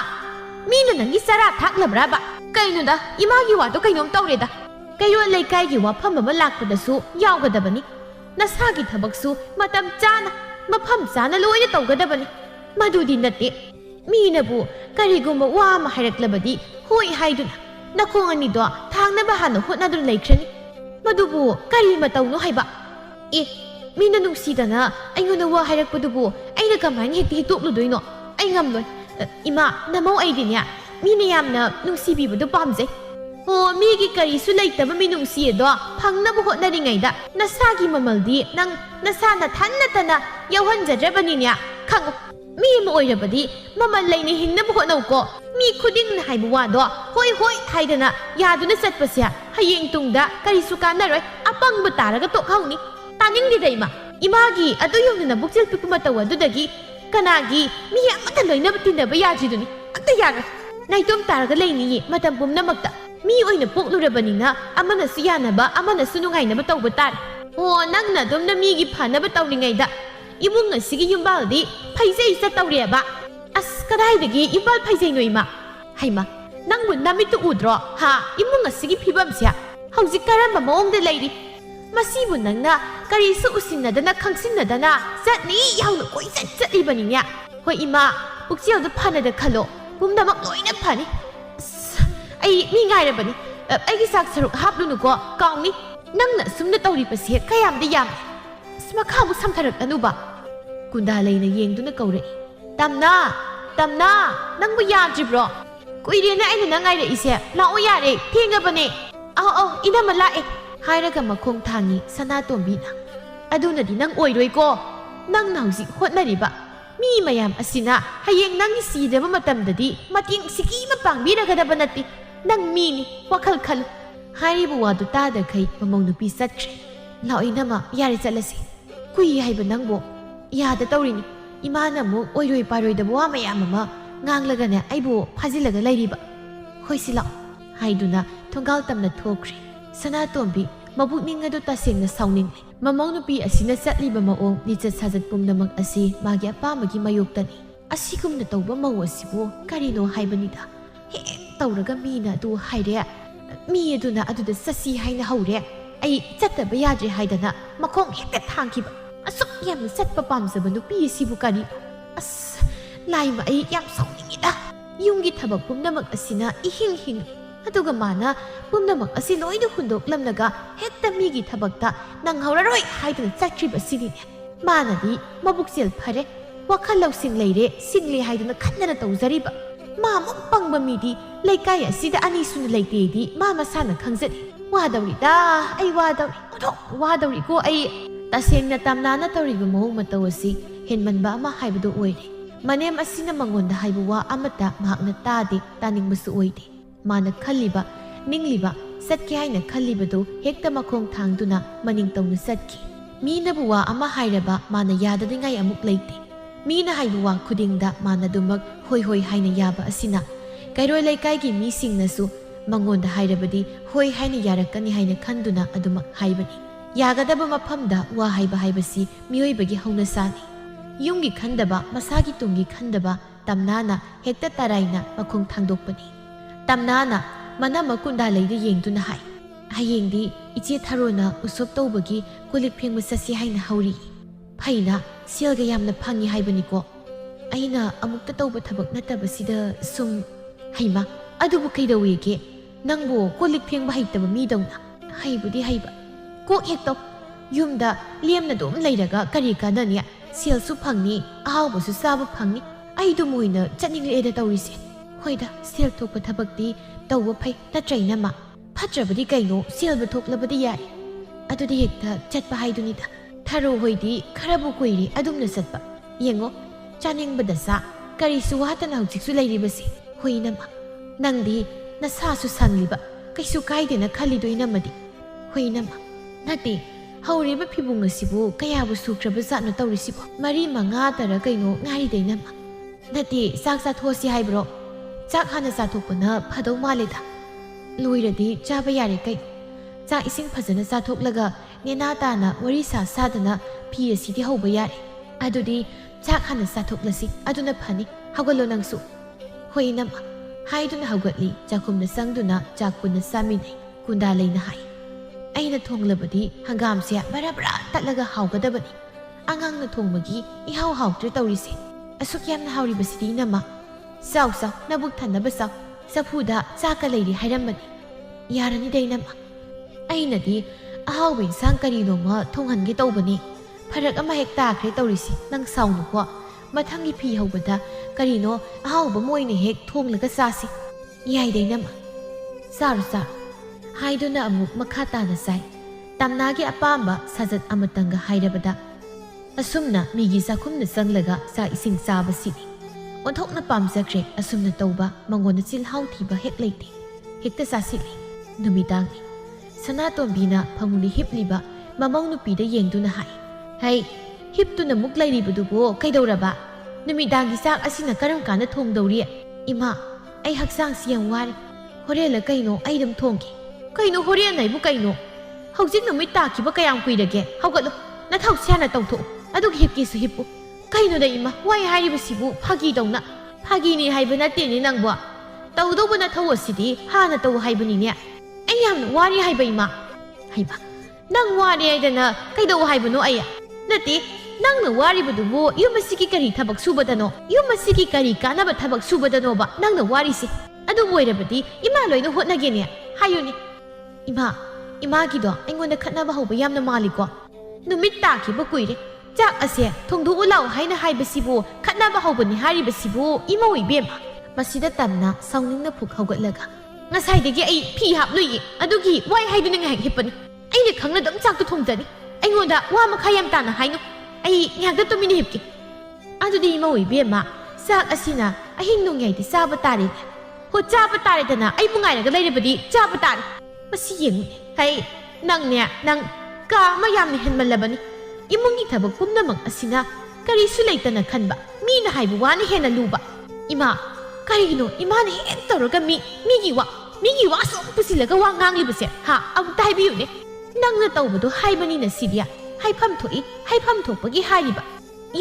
mi na nangi sara thaklabra ba kaino da imagi wa to kainom tawreda kairo lekai gi wa pham ma lakpadasu yawgadabani nasagi thabaksu matam chana mafam chana loina tawgadabani madudi nate minabu kariguma wa ma hairaklabadi hoi haiduna nakhong ani do thangnaba hanu hotnadun leikrani madubu kari matawno haiba mina nungsidana aingona wa hairakpadubu aina kamain hekti hitokludoino ai ngamloi ima namau aidinya mina yamna nungsibibudu pamjai ho migi kari su leitaba mi nungsiyedo phangnabu hotnaringaida nasagi mamaldi nang nasana thannatana yawhanjadrabaninya khango mi ma oirabadi mamal leine hingnabu hotnauko mi khuding na haibu wado hoi hoi haidana yaduna satpasya hayeng tungda kari su kanaroi apangba taraga tokhauni taningdi daima imagi adu yongna bukjil pikuma tawadudagi kanagi mi amata loina batinaba yajiduni akta yaga naitom taraga leini matam pumnamakta mi oina poklurabanina amana su yanaba amana su nungainaba tawba tar ho nangna domna migi phanaba tawringaida imung asigi yumbaldi phaijei sa tawreba as kadaidagi imbal phaijei noima haima nangbu namitu udro ha imung asigi phibamsia hauji karamba maongda leiri masibu nangna karisu usinnadana khangsinnadana satni yauna koi chatlibaninya hoi ima ukchiawda phanada khalo pumdamak loina phani ai mi ngairabani aigi sak saruk haplunuko kaungni nangna sumna tawripase kayamda yam smakhabu samtharak anuba kunda leina yengduna kaurai tamna nangbu yadribro kuirena aina nangaira ise lao yare thengabane au inama lae hairaga makhong thangi Sanatombina adunadi nang oiroiko nang nausi hotnariba mi mayam asina hayeng nangi sidaba matamdadi mating sikima pangbiragadaba nati nang mini wakhal khalu hairibu wadu tada khai mamong nupi satkre laoinama yari chalasi kui haiba nangbo yada tawrini imana mu oiroi paroi da wa mayam ama nganglagane aibu phajilaga lairiba hoisila haiduna thongal tamna thokre Sanatombi mabukning adu tasengna sauning mamong nupi asina satliba maong lichat sajat pumnamak asi magi apamagi mayoktani asigumna tawba maw asibu karino haibanida he tawraga mina du haire mi aduna aduda sasi haina haure ai chattaba yadre haidana makhong hekta thangkiba asuk yam satpa pamjaba nupi sibu kari as laima ai yam sauningida yungi thabak pumnamak asina ihing aduga mana pumnamak asi loina hundok lamlaga hekta migi thabakta nang hauraroi haidana chatriba sidine manadi mabukjel phare wakhal lausing leire singli haidana khatnana tawjariba mama pangba midi leikai asida ani suna leitedi mama sana khangjadi wadawrida ai wadawri ko ai tasengna tamnana tawriba mohong matawasi henmanba ama haibadu oire manem asina mangonda haibuwa amata mahakna tade taningbasu oide mana khaliba ꯅꯤꯡꯂꯤꯕ ꯆꯠꯀꯦ ꯍꯥꯏꯅ ꯈꯜꯂꯤꯕꯗꯨ ꯍꯦꯛꯇ ꯃꯈꯣꯡ ꯊꯥꯡꯗꯨꯅ ꯃꯅꯤꯡ ꯇꯧꯅ ꯆꯠꯈꯤ ꯃꯤꯅꯕꯨ ꯋꯥ ꯑꯃ ꯍꯥꯏꯔꯕ ꯃꯥꯅ ꯌꯥꯗꯅꯤꯡꯉꯥꯏ ꯑꯃꯨꯛ ꯂꯩꯇꯦ ꯃꯤꯅ ꯍꯥꯏꯕ ꯋꯥ ꯈꯨꯗꯤꯡꯗ ꯃꯥꯅ ꯑꯗꯨꯃꯛ ꯍꯣꯏ ꯍꯣꯏ ꯍꯥꯏꯅ ꯌꯥꯕ ꯑꯁꯤꯅ ꯀꯩꯔꯣꯏ ꯂꯩꯀꯥꯏꯒꯤ ꯃꯤꯁꯤꯡꯅꯁꯨ ꯃꯉꯣꯟꯗ ꯍꯥꯏꯔꯕꯗꯤ ꯍꯣꯏ ꯍꯥꯏꯅ ꯌꯥꯔꯛꯀꯅꯤ ꯍꯥꯏꯅ ꯈꯟꯗꯨꯅ ꯑꯗꯨꯃꯛ ꯍꯥꯏꯕꯅꯤ ꯌꯥꯒꯗꯕ ꯃꯐꯝꯗ ꯋꯥ ꯍꯥꯏꯕ ꯍꯥꯏꯕꯁꯤ ꯃꯤꯑꯣꯏꯕꯒꯤ ꯍꯧꯅꯁꯥꯅꯤ ꯌꯨꯝꯒꯤ ꯈꯟꯗꯕ ꯃꯁꯥꯒꯤ ꯇꯨꯡꯒꯤ ꯈꯟꯗꯕ ꯇꯝꯅꯥꯅ ꯍꯦꯛꯇ ꯇꯔꯥꯏꯅ ꯃꯈꯣꯡ ꯊꯥꯡꯗꯣꯛꯄꯅꯤ ꯇꯝꯅꯥꯅ ꯃꯅꯝ ꯀꯨꯟꯗꯥꯂꯩꯗ ꯌꯦꯡꯗꯨꯅ ꯍꯥꯏ ꯍꯌꯦꯡꯗꯤ ꯏꯆꯦ ꯊꯥꯔꯣꯅ ꯎꯁꯣꯞ ꯇꯧꯕꯒꯤ ꯀꯣꯜꯂꯤꯛ ꯐꯦꯡꯕ ꯆꯠꯁꯤ ꯍꯥꯏꯅ ꯍꯧꯔꯤ ꯐꯩꯅ ꯁꯦꯜꯒ ꯌꯥꯝꯅ ꯐꯪꯉꯤ ꯍꯥꯏꯕꯅꯤꯀꯣ ꯑꯩꯅ ꯑꯃꯨꯛꯇ ꯇꯧꯕ ꯊꯕꯛ ꯅꯠꯇꯕꯁꯤꯗ ꯁꯨꯝ ꯍꯩꯃ ꯑꯗꯨꯕꯨ ꯀꯩꯗꯧꯋꯦꯒꯦ ꯅꯪꯕꯨ ꯀꯣꯜꯂꯤꯛ ꯐꯦꯡꯕ ꯍꯩꯇꯕ ꯃꯤꯗꯧꯅ ꯍꯩꯕꯨꯗꯤ ꯍꯩꯕ ꯀꯣꯛ ꯍꯦꯛ ꯇꯧ ꯌꯨꯝꯗ ꯂꯦꯝꯅ ꯑꯗꯨꯝ ꯂꯩꯔꯒ ꯀꯔꯤ ꯀꯥꯟꯅꯅꯤ ꯁꯦꯜꯁꯨ ꯐꯪꯅꯤ ꯑꯍꯥꯎꯕꯁꯨ ꯆꯥꯕ ꯐꯪꯅꯤ ꯑꯩꯗꯨꯝ ꯑꯣꯏꯅ ꯆꯠꯅꯤꯡꯂꯛꯑꯦꯗ ꯇꯧꯔꯤꯁꯦ ꯍꯣꯏꯗ ꯁꯦꯜ ꯊꯣꯛꯄ ꯊꯕꯛꯇꯤ ꯇꯧꯕ ꯐꯩ ꯅꯠꯇ꯭ꯔ ꯏꯅꯝꯃ ꯐꯠꯇ꯭ꯔꯕꯗꯤ ꯀꯩꯅꯣ ꯁꯦꯜꯕꯨ ꯊꯣꯛꯂꯕꯗꯤ ꯌꯥꯏ ꯑꯗꯨꯗꯤ ꯍꯦꯛꯇ ꯆꯠꯄ ꯍꯥꯏꯗꯨꯅꯤꯗ ꯊꯔꯣ ꯍꯣꯏꯗꯤ ꯈꯔꯕꯨ ꯀꯨꯏꯔꯦ ꯑꯗꯨꯝꯅ ꯆꯠꯄ ꯌꯦꯡꯉꯣ ꯆꯥꯅꯤꯡꯕꯗ ꯆꯥ ꯀꯔꯤꯁꯨ ꯋꯥꯠꯇꯅ ꯍꯧꯖꯤꯛꯁꯨ ꯂꯩꯔꯤꯕꯁꯤ ꯍꯣꯏ ꯏꯅꯝꯃ ꯅꯪꯗꯤ ꯅꯁꯥꯁꯨ ꯁꯪꯂꯤꯕ ꯀꯩꯁꯨ ꯀꯥꯏꯗꯦꯅ ꯈꯜꯂꯤꯗꯣ ꯏꯅꯝꯃꯗꯤ ꯍꯣꯏ ꯏꯅꯝꯃ ꯅꯠꯇꯦ ꯍꯧꯔꯤꯕ ꯐꯤꯕꯨꯡ ꯑꯁꯤꯕꯨ ꯀꯌꯥꯕꯨ ꯁꯨꯈ꯭ꯔꯕ ꯖꯥꯠꯅꯣ ꯇꯧꯔꯤꯁꯤꯕꯣ 4-5 ꯇꯔ ꯀꯩꯅꯣ ꯉꯥꯏꯔꯤꯗ ꯏꯅꯝꯃ ꯅꯠꯇꯦ ꯆꯥꯛ ꯆꯥꯊꯣꯛꯑꯁꯤ ꯍꯥꯏꯕ꯭ꯔꯣ ꯆꯥꯛ ꯍꯥꯟꯅ ꯆꯥꯊꯣꯛꯄꯅ ꯐꯗꯧ ꯃꯥꯜꯂꯦꯗ ꯂꯣꯏꯔꯗꯤ ꯆꯥꯕ ꯌꯥꯔꯦ ꯀꯩ ꯆꯥꯛ ꯏꯁꯤꯡ ꯐꯖꯅ ꯆꯥꯊꯣꯛꯂꯒ ꯅꯦꯅꯥ ꯇꯥꯅ ꯋꯥꯔꯤ ꯁꯥꯗꯅ ꯐꯤ ꯑꯁꯤꯗꯤ ꯍꯧꯕ ꯌꯥꯔꯦ ꯑꯗꯨꯗꯤ ꯆꯥꯛ ꯍꯥꯟꯅ ꯆꯥꯊꯣꯛꯂꯁꯤ ꯑꯗꯨꯅ ꯐꯅꯤ ꯍꯧꯒꯠꯂꯣ ꯅꯪꯁꯨ ꯍꯣꯏ ꯏꯅꯝꯃ ꯍꯥꯏꯗꯨꯅ ꯍꯧꯒꯠꯂꯤ ꯆꯥꯛꯈꯨꯝꯗ ꯆꯪꯗꯨꯅ ꯆꯥꯛ ꯄꯨꯟꯅ ꯆꯥꯃꯤꯟꯅꯩ ꯀꯨꯟꯗꯥꯂꯩꯅ ꯍꯥꯏ ꯑꯩꯅ ꯊꯣꯡꯂꯕꯗꯤ ꯍꯪꯒꯥꯝꯁꯦ ꯕꯔꯥ ꯕꯔꯥ ꯇꯠꯂꯒ ꯍꯥꯎꯒꯗꯕꯅꯤ ꯑꯉꯥꯡꯅ ꯊꯣꯡꯕꯒꯤ ꯏꯍꯥꯎ ꯍꯥꯎꯇ꯭ꯔꯦ ꯇꯧꯔꯤꯁꯦ ꯑꯁꯨꯛ ꯌꯥꯝꯅ ꯍꯥꯎꯔꯤꯕꯁꯤꯗꯤ ꯏꯅꯝꯃ ꯆꯥꯎ ꯆꯥꯎ ꯅꯕꯨꯛ ꯊꯟꯅꯕ ꯆꯥꯎ ꯆꯐꯨꯗ ꯆꯥꯛꯀ ꯂꯩꯔꯤ ꯍꯥꯏꯔꯝꯕꯅꯤ ꯌꯥꯔꯅꯤꯗ ꯏꯅꯝꯃ ꯑꯩꯅꯗꯤ ꯑꯍꯥꯎꯕ ꯏꯟꯁꯥꯡ ꯀꯔꯤꯅꯣꯃ ꯊꯣꯡꯍꯟꯒꯦ ꯇꯧꯕꯅꯤ ꯐꯔꯛ ꯑꯃ ꯍꯦꯛ ꯇꯥꯈ꯭ꯔꯦ ꯇꯧꯔꯤꯁꯤ ꯅꯪ ꯁꯥꯎꯅꯨꯀꯣ ꯃꯊꯪꯒꯤ ꯐꯤ ꯍꯧꯕꯗ ꯀꯔꯤꯅꯣ ꯑꯍꯥꯎꯕ ꯑꯃ ꯑꯣꯏꯅ ꯍꯦꯛ ꯊꯣꯡꯂꯒ ꯆꯥꯁꯤ ꯌꯥꯏꯗ ꯏꯅꯝꯃ ꯆꯥꯔꯣ ꯆꯥꯔꯣ ꯍꯥꯏꯗꯨꯅ ꯑꯃꯨꯛ ꯃꯈꯥ ꯇꯥꯅ ꯆꯥꯏ ꯇꯝꯅꯥꯒꯤ ꯑꯄꯥꯝꯕ ꯁꯥꯖꯠ ꯑꯃꯇꯪꯒ ꯍꯥꯏꯔꯕꯗ ꯑꯁꯨꯝꯅ ꯃꯤꯒꯤ ꯆꯥꯛꯈꯨꯝꯗ ꯆꯪꯂꯒ ꯆꯥꯛ ꯏꯁꯤꯡ ꯆꯥꯕꯁꯤꯅꯤ ꯑꯣꯟꯊꯣꯛꯅ ꯄꯥꯝꯖꯈ꯭ꯔꯦ ꯑꯁꯨꯝꯅ ꯇꯧꯕ ꯃꯉꯣꯟꯗ ꯆꯤꯜꯍꯥꯎ ꯊꯤꯕ ꯍꯦꯛ ꯂꯩꯇꯦ ꯍꯦꯛꯇ ꯆꯥꯁꯤꯜꯂꯤ ꯅꯨꯃꯤꯗꯥꯡꯅꯤ ꯁꯅꯥꯇꯣꯝꯕꯤꯅ ꯐꯃꯨꯡꯗ ꯍꯤꯞꯂꯤꯕ ꯃꯃꯧ ꯅꯨꯄꯤꯗ ꯌꯦꯡꯗꯨꯅ ꯍꯥꯏ ꯍꯩ ꯍꯤꯞꯇꯨꯅ ꯃꯨꯛ ꯂꯩꯔꯤꯕꯗꯨꯕꯨ ꯀꯩꯗꯧꯔꯕ ꯅꯨꯃꯤꯗꯥꯡꯒꯤ ꯆꯥꯛ ꯑꯁꯤꯅ ꯀꯔꯝ ꯀꯥꯟꯗ ꯊꯣꯡꯗꯧꯔꯤ ꯏꯃꯥ ꯑꯩ ꯍꯛꯆꯥꯡꯁꯤ ꯌꯥꯝ ꯋꯥꯔꯦ ꯍꯣꯔꯦꯟꯂ ꯀꯩꯅꯣ ꯑꯩ ꯑꯗꯨꯝ ꯊꯣꯡꯒꯦ ꯀꯩꯅꯣ ꯍꯣꯔꯦꯟ ꯍꯥꯏꯕꯨ ꯀꯩꯅೋ ꯍꯧꯖꯤꯛ ꯅꯨꯃꯤꯠ ꯇꯥꯈꯤꯕ ꯀꯌꯥꯝ ꯀꯨꯏꯔꯒꯦ ꯍꯧꯒꯠꯂꯣ ꯅꯊꯧꯁꯤ ꯍꯥꯟꯅ ꯇꯧꯊꯣꯛꯎ ꯑꯗꯨꯒ ꯍꯤꯞꯀꯦꯁꯨ ꯍꯤꯞꯄꯨ ꯀꯩꯅꯣꯗ ꯏꯃꯥ ꯋꯥꯏ ꯍꯥꯏꯔꯤꯕꯁꯤꯕꯨ ꯐꯥꯒꯤꯗꯧꯅ ꯐꯥꯒꯤꯅꯤ ꯍꯥꯏꯕ ꯅꯠꯇꯦꯅꯦ ꯅꯪꯕꯨ ꯇꯧꯗꯧꯕ ꯅꯊꯧ ꯑꯁꯤꯗꯤ ꯍꯥꯟꯅ ꯇꯧ ꯍꯥꯏꯕꯅꯤꯅꯦ ꯑꯩ ꯌꯥꯝꯅ ꯋꯥꯔꯤ ꯍꯥꯏꯕ ꯏꯃꯥ ꯍꯩꯕ ꯅꯪ ꯋꯥꯔꯦ ꯍꯥꯏꯗꯅ ꯀꯩꯗꯧ ꯍꯥꯏꯕꯅꯣ ꯑꯩ ꯅꯠꯇꯦ ꯅꯪꯅ ꯋꯥꯔꯤꯕꯗꯨꯕꯨ ꯌꯨꯝ ꯑꯁꯤꯒꯤ ꯀꯔꯤ ꯊꯕꯛ ꯁꯨꯕꯗꯅꯣ ꯌꯨꯝ ꯑꯁꯤꯒꯤ ꯀꯔꯤ ꯀꯥꯟꯅꯕ ꯊꯕꯛ ꯁꯨꯕꯗꯅꯣꯕ ꯅꯪꯅ ꯋꯥꯔꯤꯁꯦ ꯑꯗꯨꯕꯨ ꯑꯣꯏꯔꯕꯗꯤ ꯏꯃꯥ ꯂꯣꯏꯅ ꯍꯣꯠꯅꯒꯦꯅꯦ ꯍꯥꯏꯌꯨꯅꯦ ꯏꯃꯥꯒꯤꯗꯣ ꯑꯩꯉꯣꯟꯗ ꯈꯠꯅꯕ ꯍꯧꯕ ꯌꯥꯝꯅ ꯃꯥꯜꯂꯤꯀꯣ ꯅꯨꯃꯤꯠ ꯇꯥꯈꯤꯕ ꯀꯨꯏꯔꯦ ꯆꯥꯛ ꯑꯁꯦ ꯊꯣꯡꯗꯣꯛꯎ ꯂꯥꯎ ꯍꯥꯏꯅ ꯍꯥꯏꯕꯁꯤꯕꯨ ꯈꯠꯅꯕ ꯍꯧꯕꯅꯤ ꯍꯥꯏꯔꯤꯕꯁꯤꯕꯨ ꯏꯃꯧ ꯏꯕꯦꯝꯃ ꯃꯁꯤꯗ ꯇꯝꯅ ꯁꯥꯎꯅꯤꯡꯅ ꯐꯨꯛ ꯍꯧꯒꯠꯂꯒ ꯉꯁꯥꯏꯗꯒꯤ ꯑꯩ ꯐꯤ ꯍꯥꯞꯂꯨꯏꯌꯦ ꯑꯗꯨꯒꯤ ꯋꯥꯏ ꯍꯥꯏꯗꯨꯅ ꯉꯥꯏꯍꯥꯛ ꯍꯤꯞꯄꯅꯤ ꯑꯩꯅ ꯈꯪꯅ ꯑꯗꯨꯝ ꯆꯥꯛꯇꯣ ꯊꯣꯡꯖꯅꯤ ꯑꯩꯉꯣꯟꯗ ꯋꯥ ꯃꯈꯥ ꯌꯥꯝ ꯇꯥꯅ ꯍꯥꯏꯅꯨ ꯑꯩ ꯉꯥꯏꯍꯥꯛꯇ ꯇꯨꯃꯤꯟꯅ ꯍꯤꯞꯀꯦ ꯑꯗꯨꯗꯤ ꯏꯃꯧ ꯏꯕꯦꯝꯃ ꯆꯥꯛ ꯑꯁꯤꯅ ꯑꯍꯤꯡ ꯅꯣꯡꯌꯥꯏꯗ ꯆꯥꯕ ꯇꯥꯔꯦꯅꯦ ꯍꯣ ꯆꯥꯕ ꯇꯥꯔꯦꯗꯅ ꯑꯩꯕꯨ ꯉꯥꯏꯔꯒ ꯂꯩꯔꯕꯗꯤ ꯆꯥꯕ ꯇꯥꯔꯦ ꯃꯁꯤ ꯌꯦꯡꯉꯨꯅꯦ ꯍꯩ ꯅꯪ ꯀꯥ ꯑꯃ ꯌꯥꯝꯅ ꯍꯦꯟꯃꯜꯂꯕꯅꯤ ꯏꯃꯨꯡꯒꯤ ꯊꯕꯛ ꯄꯨꯝꯅꯃꯛ ꯑꯁꯤꯅ ꯀꯔꯤꯁꯨ ꯂꯩꯇꯅ ꯈꯟꯕ ꯃꯤꯅ ꯍꯥꯏꯕ ꯋꯥꯅ ꯍꯦꯟꯅ ꯂꯨꯕ ꯏꯃꯥ ꯀꯔꯤꯒꯤꯅꯣ ꯏꯃꯥꯅ ꯍꯦꯛ ꯇꯧꯔꯒ ꯃꯤꯒꯤ ꯋꯥ ꯁꯨꯝ ꯄꯨꯁꯤꯜꯂꯒ ꯋꯥ ꯉꯥꯡꯂꯤꯕꯁꯦ ꯑꯃꯨꯛꯇ ꯍꯥꯏꯕꯤꯌꯨꯅꯦ ꯅꯪꯅ ꯇꯧꯕꯗꯣ ꯍꯥꯏꯕꯅꯤꯅ ꯁꯤꯗꯤ ꯍꯥꯏꯐꯝ ꯊꯣꯛꯏ ꯍꯥꯏꯐꯝ ꯊꯣꯛꯄꯒꯤ ꯍꯥꯏꯔꯤꯕ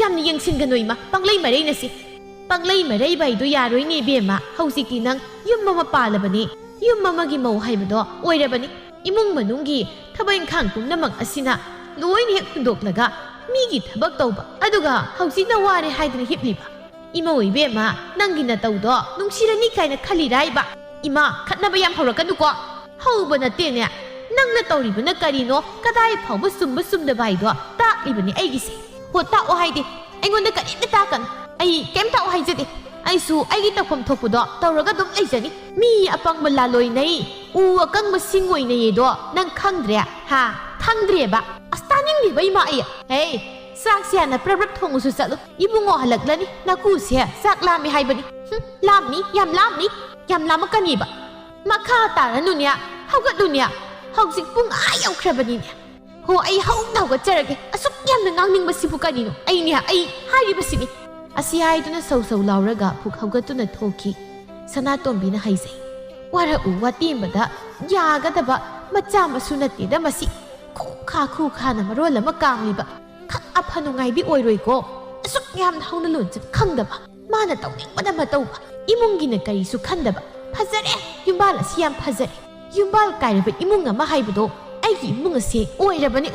ꯌꯥꯝꯅ ꯌꯦꯡꯁꯤꯟꯒꯅꯨ ꯏꯃꯥ ꯄꯪꯂꯩ ꯃꯔꯩꯅꯁꯤ ꯄꯪꯂꯩ ꯃꯔꯩꯕ ꯍꯥꯏꯗꯣ ꯌꯥꯔꯣꯏꯅꯦ ꯏꯕꯦꯝꯃ ꯍꯧꯖꯤꯛꯇꯤ ꯅꯪ ꯌꯨꯝ ꯑꯃ ꯄꯥꯜꯂꯕꯅꯤ ꯌꯨꯝ ꯑꯃꯒꯤ ꯃꯧ ꯍꯥꯏꯕꯗꯣ ꯑꯣꯏꯔꯕꯅꯤ ꯏꯃꯨꯡ ꯃꯅꯨꯡꯒꯤ ꯊꯕꯛ ꯏꯪꯈꯥꯡ ꯄꯨꯝꯅꯃꯛ ꯑꯁꯤꯅ ꯂꯣꯏꯅ ꯍꯦꯛ ꯍꯨꯟꯗꯣꯛꯂꯒ ꯃꯤꯒꯤ ꯊꯕꯛ ꯇꯧꯕ ꯑꯗꯨꯒ ꯍꯧꯖꯤꯛꯅ ꯋꯥꯔꯦ ꯍꯥꯏꯗꯅ ꯍꯤꯞꯂꯤꯕ ꯏꯃꯧ ꯏꯕꯦꯝꯃ ꯅꯪꯒꯤ ꯅꯇꯧꯗꯣ ꯅꯨꯡꯁꯤꯔꯅꯤ ꯀꯥꯏꯅ ꯈꯜꯂꯤꯔꯥꯏꯕ ꯏꯃꯥ ꯈꯠꯅꯕ ꯌꯥꯝ ꯍꯧꯔꯛꯀꯅꯨꯀꯣ ꯍꯧꯕ ꯅꯠꯇꯦꯅꯦ ꯅꯪꯅ ꯇꯧꯔꯤꯕꯅ ꯀꯔꯤꯅꯣ ꯀꯗꯥꯏ ꯐꯥꯎꯕ ꯆꯨꯝꯕ ꯆꯨꯝꯗꯕ ꯍꯥꯏꯗꯣ ꯇꯥꯛꯂꯤꯕꯅꯤ ꯑꯩꯒꯤꯁꯦ ꯍꯣ ꯇꯥꯛꯑꯣ ꯍꯥꯏꯗꯤ ꯑꯩꯉꯣꯟꯗ ꯀꯔꯤꯝꯇ ꯇꯥꯛꯀꯅꯨ ꯑꯩ ꯀꯩꯝ ꯇꯥꯛꯑꯣ ꯍꯥꯏꯖꯗꯦ ꯑꯩꯁꯨ ꯑꯩꯒꯤ ꯇꯧꯐꯝ ꯊꯣꯛꯄꯗꯣ ꯇꯧꯔꯒ ꯑꯗꯨꯝ ꯂꯩꯖꯅꯤ ꯃꯤ ꯑꯄꯪꯕ ꯂꯥꯂꯣꯏꯅꯩ ꯎ ꯑꯀꯪꯕ ꯁꯤꯡ ꯑꯣꯏꯅꯩꯌꯦꯗꯣ ꯅꯪ ꯈꯪꯗ꯭ꯔꯦ ꯈꯪꯗ꯭ꯔꯦꯕ ꯑꯁ ꯇꯥꯅꯤꯡꯂꯤꯕ ꯏꯃꯥ ꯑꯩ ꯆꯥꯛꯁꯦ ꯍꯥꯟꯅ ꯄ꯭ꯔꯞ ꯊꯣꯡꯉꯁꯨ ꯆꯠꯂꯨ ꯏꯕꯨꯡꯉꯣ ꯍꯜꯂꯛꯂꯅꯤ ꯅꯀꯨꯁꯦ ꯆꯥꯛ ꯂꯥꯝꯃꯤ ꯍꯥꯏꯕꯅꯤ ꯂꯥꯝꯅꯤ ꯌꯥꯝ ꯂꯥꯝꯃꯛꯀꯅꯤꯕ ꯃꯈꯥ ꯇꯥꯔꯅꯨꯅꯦ ꯍꯧꯒꯠꯂꯨꯅꯦ ꯍꯧꯖꯤꯛ ꯄꯨꯡ ꯌꯧꯈ꯭ꯔꯕꯅꯤꯅꯦ ꯍꯣ ꯑꯩ ꯍꯧꯒꯠꯆꯔꯒꯦ ꯑꯁꯨꯛ ꯌꯥꯝꯅ ꯉꯥꯡꯅꯤꯡꯕꯁꯤꯕꯨ ꯀꯔꯤꯅꯣ ꯑꯩꯅꯦ ꯑꯩ ꯍꯥꯏꯔꯤꯕꯁꯤꯅꯤ ꯑꯁꯤ ꯍꯥꯏꯗꯨꯅ ꯁꯧ ꯁꯧ ꯂꯥꯎꯔꯒ ꯄꯨꯛ ꯍꯧꯒꯠꯇꯨꯅ ꯊꯣꯛꯈꯤ ꯁꯅꯥꯇꯣꯝꯕꯤꯅ ꯍꯥꯏꯖꯩ ꯋꯥꯔꯛꯎ ꯋꯥꯇꯦꯝꯕꯗ ꯌꯥꯒꯗꯕ ꯃꯆꯥ ꯃꯁꯨ ꯅꯠꯇꯦꯗ ꯃꯁꯤ ꯈꯨꯈꯥꯅ ꯃꯔꯣꯜ ꯑꯃ ꯀꯥꯝꯂꯤꯕ ꯈꯛ ꯑꯐ ꯅꯨꯡꯉꯥꯏꯕꯤ ꯑꯣꯏꯔꯣꯏꯀꯣ ꯑꯁꯨꯛ ꯌꯥꯝꯅ ꯍꯧꯅ ꯂꯣꯟꯆꯠ ꯈꯪꯗꯕ ꯃꯥꯅ ꯇꯧꯅꯤꯡꯕꯗ ꯃꯇꯧꯕ ꯏꯃꯨꯡꯒꯤꯅ ꯀꯔꯤꯁꯨ ꯈꯟꯗꯕ ꯐꯖꯔꯦ ꯌꯨꯝꯕꯥꯜ ꯑꯁꯤ ꯌꯥꯝ ꯐꯖꯔꯦ ꯌꯨꯝꯕꯥꯜ ꯀꯥꯏꯔꯕ ꯏꯃꯨꯡ ꯑꯃ ꯍꯥꯏꯕꯗꯣ ꯑꯩꯒꯤ ꯏꯃꯨꯡ ꯑꯁꯤ ꯑꯣꯏꯔꯕꯅꯤ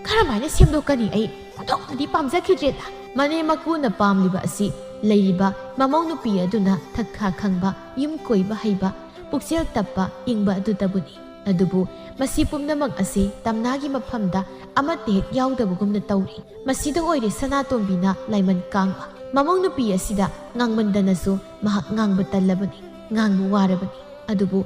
ꯀꯔꯝꯍꯥꯏꯅ ꯁꯦꯝꯗꯣꯛꯀꯅꯤ ꯑꯩ ꯑꯣꯟꯊꯣꯛꯅꯗꯤ ꯄꯥꯝꯖꯈꯤꯗ꯭ꯔꯦꯗ ꯃꯅꯦ ꯃꯀꯨꯅ ꯄꯥꯝꯂꯤꯕ ꯑꯁꯤ ꯂꯩꯔꯤꯕ ꯃꯃꯧ ꯅꯨꯄꯤ ꯑꯗꯨꯅ ꯊꯛꯈꯥ ꯈꯪꯕ ꯌꯨꯝ ꯀꯣꯏꯕ ꯍꯩꯕ ꯄꯨꯛꯆꯦꯜ ꯇꯞꯄ ꯏꯪꯕ ꯑꯗꯨꯇꯕꯨꯅꯤ ꯑꯗꯨꯕꯨ ꯃꯁꯤ ꯄꯨꯝꯅꯃꯛ ꯑꯁꯤ ꯇꯝꯅꯥꯒꯤ ꯃꯐꯝꯗ ꯑꯃꯠꯇ ꯍꯦꯛ ꯌꯥꯎꯗꯕꯒꯨꯝꯅ ꯇꯧꯔꯤ ꯃꯁꯤꯗ ꯑꯣꯏꯔꯦ ꯁꯅꯥꯇꯣꯝꯕꯤꯅ ꯂꯥꯏꯃꯟ ꯀꯥꯡꯕ ꯃꯃꯧ ꯅꯨꯄꯤ ꯑꯁꯤꯗ ꯉꯥꯡꯃꯟꯗꯅꯁꯨ ꯃꯍꯥꯛ ꯉꯥꯡꯕ ꯇꯜꯂꯕꯅꯤ ꯉꯥꯡꯕ ꯋꯥꯔꯕꯅꯤ ꯑꯗꯨꯕꯨ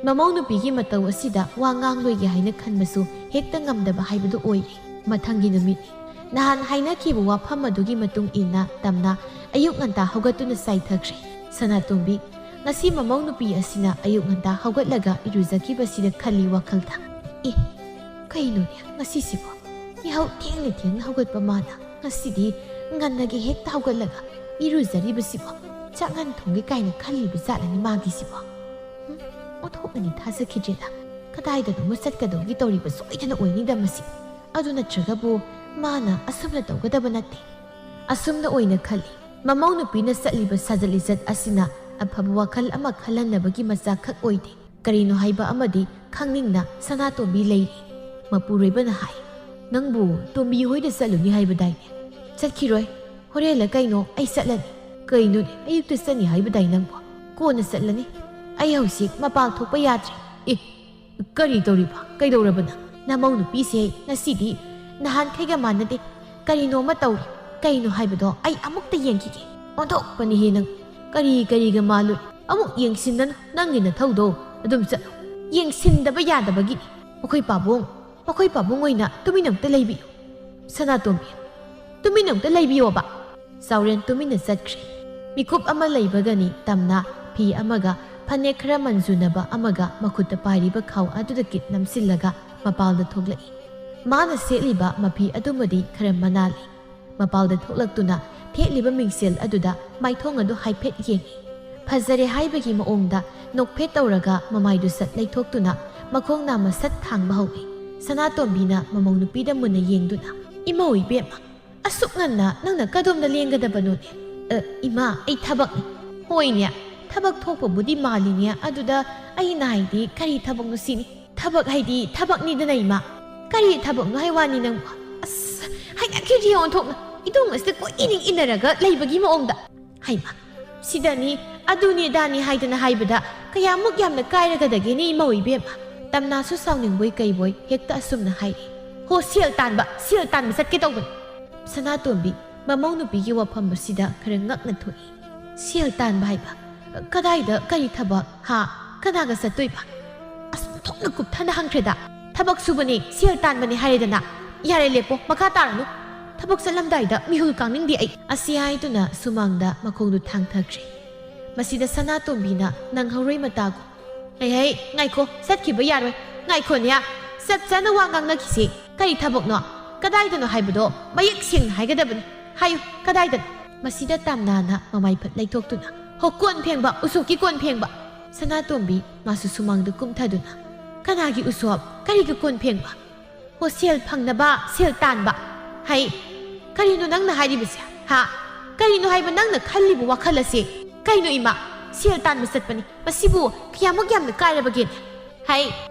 ꯃꯃꯧ ꯅꯨꯄꯤꯒꯤ ꯃꯇꯧ ꯑꯁꯤꯗ ꯋꯥ ꯉꯥꯡꯂꯣꯏꯒꯦ ꯍꯥꯏꯅ ꯈꯟꯕꯁꯨ ꯍꯦꯛꯇ ꯉꯝꯗꯕ ꯍꯥꯏꯕꯗꯨ ꯑꯣꯏꯔꯦ ꯃꯊꯪꯒꯤ ꯅꯨꯃꯤꯠꯅꯤ ꯅꯍꯥꯟ ꯍꯥꯏꯅꯈꯤꯕ ꯋꯥꯐꯝ ꯑꯗꯨꯒꯤ ꯃꯇꯨꯡ ꯏꯟꯅ ꯇꯝꯅ ꯑꯌꯨꯛ ꯉꯟꯇꯥ ꯍꯧꯒꯠꯇꯨꯅ ꯆꯥꯏꯊꯈ꯭ꯔꯦ ꯁꯅꯥꯇꯣꯝꯕꯤ ꯉꯁꯤ ꯃꯃꯧ ꯅꯨꯄꯤ ꯑꯁꯤꯅ ꯑꯌꯨꯛ ꯉꯟꯇꯥ ꯍꯧꯒꯠꯂꯒ ꯏꯔꯨꯖꯈꯤꯕꯁꯤꯗ ꯈꯜꯂꯤ ꯋꯥꯈꯜꯗ ꯀꯩꯅꯣꯅꯦ ꯉꯁꯤꯁꯤꯕꯣ ꯌꯥꯍꯧ ꯊꯦꯡꯅ ꯍꯧꯒꯠꯄ ꯃꯥꯅ ꯉꯁꯤꯗꯤ ꯉꯟꯅꯒꯤ ꯍꯦꯛꯇ ꯍꯧꯒꯠꯂꯒ ꯏꯔꯨꯖꯔꯤꯕꯁꯤꯕꯣ ꯆꯥꯛꯉꯟ ꯊꯣꯡꯒꯦ ꯀꯥꯏꯅ ꯈꯜꯂꯤꯕ ꯖꯥꯠꯂꯅꯤ ꯃꯥꯒꯤꯁꯤꯕꯣ ꯑꯣꯟꯊꯣꯛꯅꯗꯤ ꯊꯥꯖꯈꯤꯗ꯭ꯔꯦꯗ ꯀꯗꯥꯏꯗꯅꯣꯃ ꯆꯠꯀꯗꯧꯒꯤ ꯇꯧꯔꯤꯕ ꯁꯣꯏꯗꯅ ꯑꯣꯏꯅꯤꯗ ꯃꯁꯤ ꯑꯗꯨ ꯅꯠꯇ꯭ꯔꯒꯕꯨ ꯃꯥꯅ ꯑꯁꯨꯝꯅ ꯇꯧꯒꯗꯕ ꯅꯠꯇꯦ ꯑꯁꯨꯝꯅ ꯑꯣꯏꯅ ꯈꯜꯂꯤ ꯃꯃꯧ ꯅꯨꯄꯤꯅ ꯆꯠꯂꯤꯕ ꯁꯥꯖꯠ ꯂꯤꯆꯠ ꯑꯁꯤꯅ ꯑꯐꯕ ꯋꯥꯈꯜ ꯑꯃ ꯈꯜꯍꯟꯅꯕꯒꯤ ꯃꯆꯥꯛ ꯈꯛ ꯑꯣꯏꯗꯦ ꯀꯔꯤꯅꯣ ꯍꯥꯏꯕ ꯑꯃꯗꯤ ꯈꯪꯅꯤꯡꯅ ꯁꯅꯥꯇꯣꯝꯕꯤ ꯂꯩꯔꯤ ꯃꯄꯨꯔꯣꯏꯕꯅ ꯍꯥꯏ ꯅꯪꯕꯨ ꯇꯣꯝꯕꯤ ꯍꯣꯏꯗ ꯆꯠꯂꯨꯅꯤ ꯍꯥꯏꯕꯗꯥꯏꯅꯦ ꯆꯠꯈꯤꯔꯣꯏ ꯍꯣꯔꯦꯟꯂ ꯀꯩꯅꯣ ꯑꯩ ꯆꯠꯂꯅꯤ ꯀꯩꯅꯣꯅꯦ ꯑꯌꯨꯛꯇ ꯆꯠꯅꯤ ꯍꯥꯏꯕꯗꯥꯏ ꯅꯪꯕꯨ ꯀꯣꯟꯅ ꯆꯠꯂꯅꯤ ꯑꯩ ꯍꯧꯖꯤꯛ ꯃꯄꯥꯟ ꯊꯣꯛꯄ ꯌꯥꯗ꯭ꯔꯦ ꯀꯔꯤ ꯇꯧꯔꯤꯕ ꯀꯩꯗꯧꯔꯕꯅ ꯅꯃꯧ ꯅꯨꯄꯤꯁꯦ ꯉꯁꯤꯗꯤ ꯅꯍꯥꯟꯈꯩꯒ ꯃꯥꯟꯅꯗꯦ ꯀꯔꯤꯅꯣꯃ ꯇꯧꯔꯤ ꯀꯩꯅꯣ ꯍꯥꯏꯕꯗꯣ ꯑꯩ ꯑꯃꯨꯛꯇ ꯌꯦꯡꯈꯤꯒꯦ ꯑꯣꯟꯊꯣꯛꯄꯅꯤꯍꯦ ꯅꯪ ꯀꯔꯤꯒ ꯃꯥꯜꯂꯨꯏ ꯑꯃꯨꯛ ꯌꯦꯡꯁꯤꯟꯗꯅ ꯅꯪꯒꯤ ꯅꯊꯧꯗꯣ ꯑꯗꯨꯝ ꯆꯠꯂꯨ ꯌꯦꯡꯁꯤꯟꯗꯕ ꯌꯥꯗꯕꯒꯤꯅꯤ ꯃꯈꯣꯏ ꯄꯥꯕꯨꯡ ꯑꯣꯏꯅ ꯇꯨꯃꯤꯟꯅ ꯑꯝꯇ ꯂꯩꯕꯤꯌꯨ ꯁꯅꯥꯇꯣꯝꯕꯤ ꯇꯨꯃꯤꯟꯅ ꯑꯝꯇ ꯂꯩꯕꯤꯌꯣꯕ ꯆꯥꯎꯔꯦꯟ ꯇꯨꯃꯤꯟꯅ ꯆꯠꯈ꯭ꯔꯦ ꯃꯤꯀꯨꯞ ꯑꯃ ꯂꯩꯕꯒꯅꯤ ꯇꯝꯅ ꯐꯤ ꯑꯃꯒ ꯐꯅꯦꯛ ꯈꯔ ꯃꯟꯖꯨꯅꯕ ꯑꯃꯒ ꯃꯈꯨꯠꯇ ꯄꯥꯏꯔꯤꯕ ꯈꯥꯎ ꯑꯗꯨꯗ ꯀꯤꯠ ꯅꯝꯁꯤꯜꯂꯒ ꯃꯄꯥꯜꯗ ꯊꯣꯛꯂꯛꯏ ꯃꯥꯅ ꯁꯦꯠꯂꯤꯕ ꯃꯐꯤ ꯑꯗꯨꯃꯗꯤ ꯈꯔ ꯃꯅꯥꯜꯂꯤ ꯃꯄꯥꯜꯗ ꯊꯣꯛꯂꯛꯇꯨꯅ ꯊꯦꯠꯂꯤꯕ ꯃꯤꯡꯁꯦꯜ ꯑꯗꯨꯗ ꯃꯥꯏꯊꯣꯡ ꯑꯗꯨ ꯍꯥꯏꯐꯦꯠ ꯌꯦꯡꯉꯤ ꯐꯖꯔꯦ ꯍꯥꯏꯕꯒꯤ ꯃꯑꯣꯡꯗ ꯅꯣꯛꯐꯦꯠ ꯇꯧꯔꯒ ꯃꯃꯥꯏꯗꯨ ꯁꯠ ꯂꯩꯊꯣꯛꯇꯨꯅ ꯃꯈꯣꯡ ꯅꯥꯝꯃ ꯁꯠ ꯊꯥꯡꯕ ꯍꯧꯏ ꯁꯅꯥꯇꯣꯝꯕꯤꯅ ꯃꯃꯧ ꯅꯨꯄꯤꯗ ꯃꯨꯟꯅ ꯌꯦꯡꯗꯨꯅ ꯏꯃꯧ ꯏꯕꯦꯝꯃ ꯑꯁꯨꯛ ꯉꯟꯅ ꯅꯪꯅ ꯀꯗꯣꯝꯗ ꯂꯦꯡꯒꯗꯕꯅꯣꯅꯦ ꯏꯃꯥ ꯑꯩ ꯊꯕꯛꯅꯤ ꯍꯣꯏꯅꯦ ꯊꯕꯛ ꯊꯣꯛꯄꯕꯨꯗꯤ ꯃꯥꯜꯂꯤꯅꯦ ꯑꯗꯨꯗ ꯑꯩꯅ ꯍꯥꯏꯗꯤ ꯀꯔꯤ ꯊꯕꯛꯅꯣ ꯁꯤꯅꯤ ꯊꯕꯛ ꯍꯥꯏꯗꯤ ꯊꯕꯛꯅꯤꯗꯅ ꯏꯃꯥ ꯀꯔꯤ ꯊꯕꯛꯅꯣ ꯍꯥꯏꯋꯥꯅꯤ ꯅꯪꯕꯨ ꯑꯁ ꯍꯩꯅꯈꯤꯗ꯭ꯔꯤ ꯑꯣꯟꯊꯣꯛꯅ ꯏꯗꯣꯡ ꯑꯁꯤꯗ ꯀꯣꯏꯏꯅꯤꯡ ꯏꯟꯅꯔꯒ ꯂꯩꯕꯒꯤ ꯃꯑꯣꯡꯗ ꯍꯩꯃ ꯁꯤꯗꯅꯤ ꯑꯗꯨꯅꯤ ꯑꯗꯥꯅꯤ ꯍꯥꯏꯗꯅ ꯍꯥꯏꯕꯗ ꯀꯌꯥꯃꯨꯛ ꯌꯥꯝꯅ ꯀꯥꯏꯔꯒꯗꯒꯦꯅꯤ ꯏꯃꯧ ꯏꯕꯦꯝꯃ ꯇꯝꯅꯥꯁꯨ ꯁꯥꯎꯅꯤꯡꯕꯣꯏ ꯀꯩꯕꯣꯏ ꯍꯦꯛꯇ ꯑꯁꯨꯝꯅ ꯍꯥꯏꯔꯤ ꯍꯣ ꯁꯦꯜ ꯇꯥꯟꯕ ꯆꯠꯀꯦ ꯇꯧꯕꯅꯤ ꯁꯅꯥꯇꯣꯝꯕꯤ ꯃꯃꯧ ꯅꯨꯄꯤꯒꯤ ꯋꯥꯐꯝ ꯑꯁꯤꯗ ꯈꯔ ꯉꯛꯅ ꯊꯣꯛꯏ ꯁꯦꯜ ꯇꯥꯟꯕ ꯍꯥꯏꯕ ꯀꯗꯥꯏꯗ ꯀꯔꯤ ꯊꯕꯛ ꯀꯅꯥꯒ ꯆꯠꯇꯣꯏꯕ ꯑꯁ ꯊꯣꯛꯅ ꯀꯨꯞꯊꯅ ꯍꯪꯈ꯭ꯔꯦꯗ ꯊꯕꯛ ꯁꯨꯕꯅꯤ ꯁꯦꯜ ꯇꯥꯟꯕꯅꯤ ꯍꯥꯏꯔꯦꯗꯅ ꯌꯥꯔꯦ ꯂꯦꯞꯄꯣ ꯃꯈꯥ ꯇꯥꯔꯅꯨ ꯊꯕꯛ ꯆꯠꯂꯝꯗꯥꯏꯗ ꯃꯤꯍꯨꯜ ꯀꯥꯡꯅꯤꯡꯗꯦ ꯑꯩ ꯑꯁꯤ ꯍꯥꯏꯗꯨꯅ ꯁꯨꯃꯥꯡꯗ ꯃꯈꯣꯡꯗꯨ ꯊꯥꯡꯊꯈ꯭ꯔꯦ ꯃꯁꯤꯗ ꯁꯅꯥꯇꯣꯝꯕꯤꯅ ꯅꯪꯍꯧꯔꯣꯏ ꯃꯇꯥꯒꯨ ꯍꯩ ꯉꯥꯏꯈꯣ ꯆꯠꯈꯤꯕ ꯌꯥꯔꯣꯏ ꯉꯥꯏꯈꯣꯅꯦ ꯆꯞ ꯆꯥꯅ ꯋꯥ ꯉꯥꯡꯅꯈꯤꯁꯤ ꯀꯔꯤ ꯊꯕꯛꯅꯣ ꯀꯗꯥꯏꯗꯅꯣ ꯍꯥꯏꯕꯗೋ ꯃꯌꯦꯛ ꯁꯦꯡꯅ ꯍꯥꯏꯒꯗꯕꯅꯤ ꯍꯥꯏꯌꯨ ꯀꯗꯥꯏꯗꯅꯣ ꯃꯁꯤꯗ ꯇꯝꯅꯥꯅ ꯃꯃꯥꯏ ꯐꯠ ꯂꯩꯊꯣꯛꯇꯨꯅ ꯍꯣ ꯀꯣꯟ ꯐꯦꯡꯕ ꯎꯁꯣꯞꯀꯤ ꯀꯣꯟ ꯐꯦꯡꯕ ꯁꯅꯥꯇꯣꯝꯕꯤ ꯃꯥꯁꯨ ꯁꯨꯃꯥꯡꯗ ꯀꯨꯝꯊꯗꯨꯅ ꯀꯅꯥꯒꯤ ꯎꯁꯣꯞ ꯀꯔꯤꯒꯤ ꯀꯣꯟ ꯐꯦꯡꯕ ꯍꯣ ꯁꯦꯜ ꯐꯪꯅꯕ ꯁꯦꯜ ꯇꯥꯟꯕ ꯍꯩ ꯀꯔꯤꯅꯣ ꯅꯪꯅ ꯍꯥꯏꯔꯤꯕꯁꯦ ꯀꯔꯤꯅꯣ ꯍꯥꯏꯕ ꯅꯪꯅ ꯈꯜꯂꯤꯕ ꯋꯥꯈꯜ ꯑꯁꯤ ꯀꯩꯅꯣ ꯏꯃꯥ ꯁꯦꯜ ꯇꯥꯟꯕ ꯆꯠꯄꯅꯤ ꯃꯁꯤꯕꯨ ꯀꯌꯥꯃꯨꯛ ꯌꯥꯝꯅ ꯀꯥꯏꯔꯕꯒꯦꯅꯦ ꯍꯩ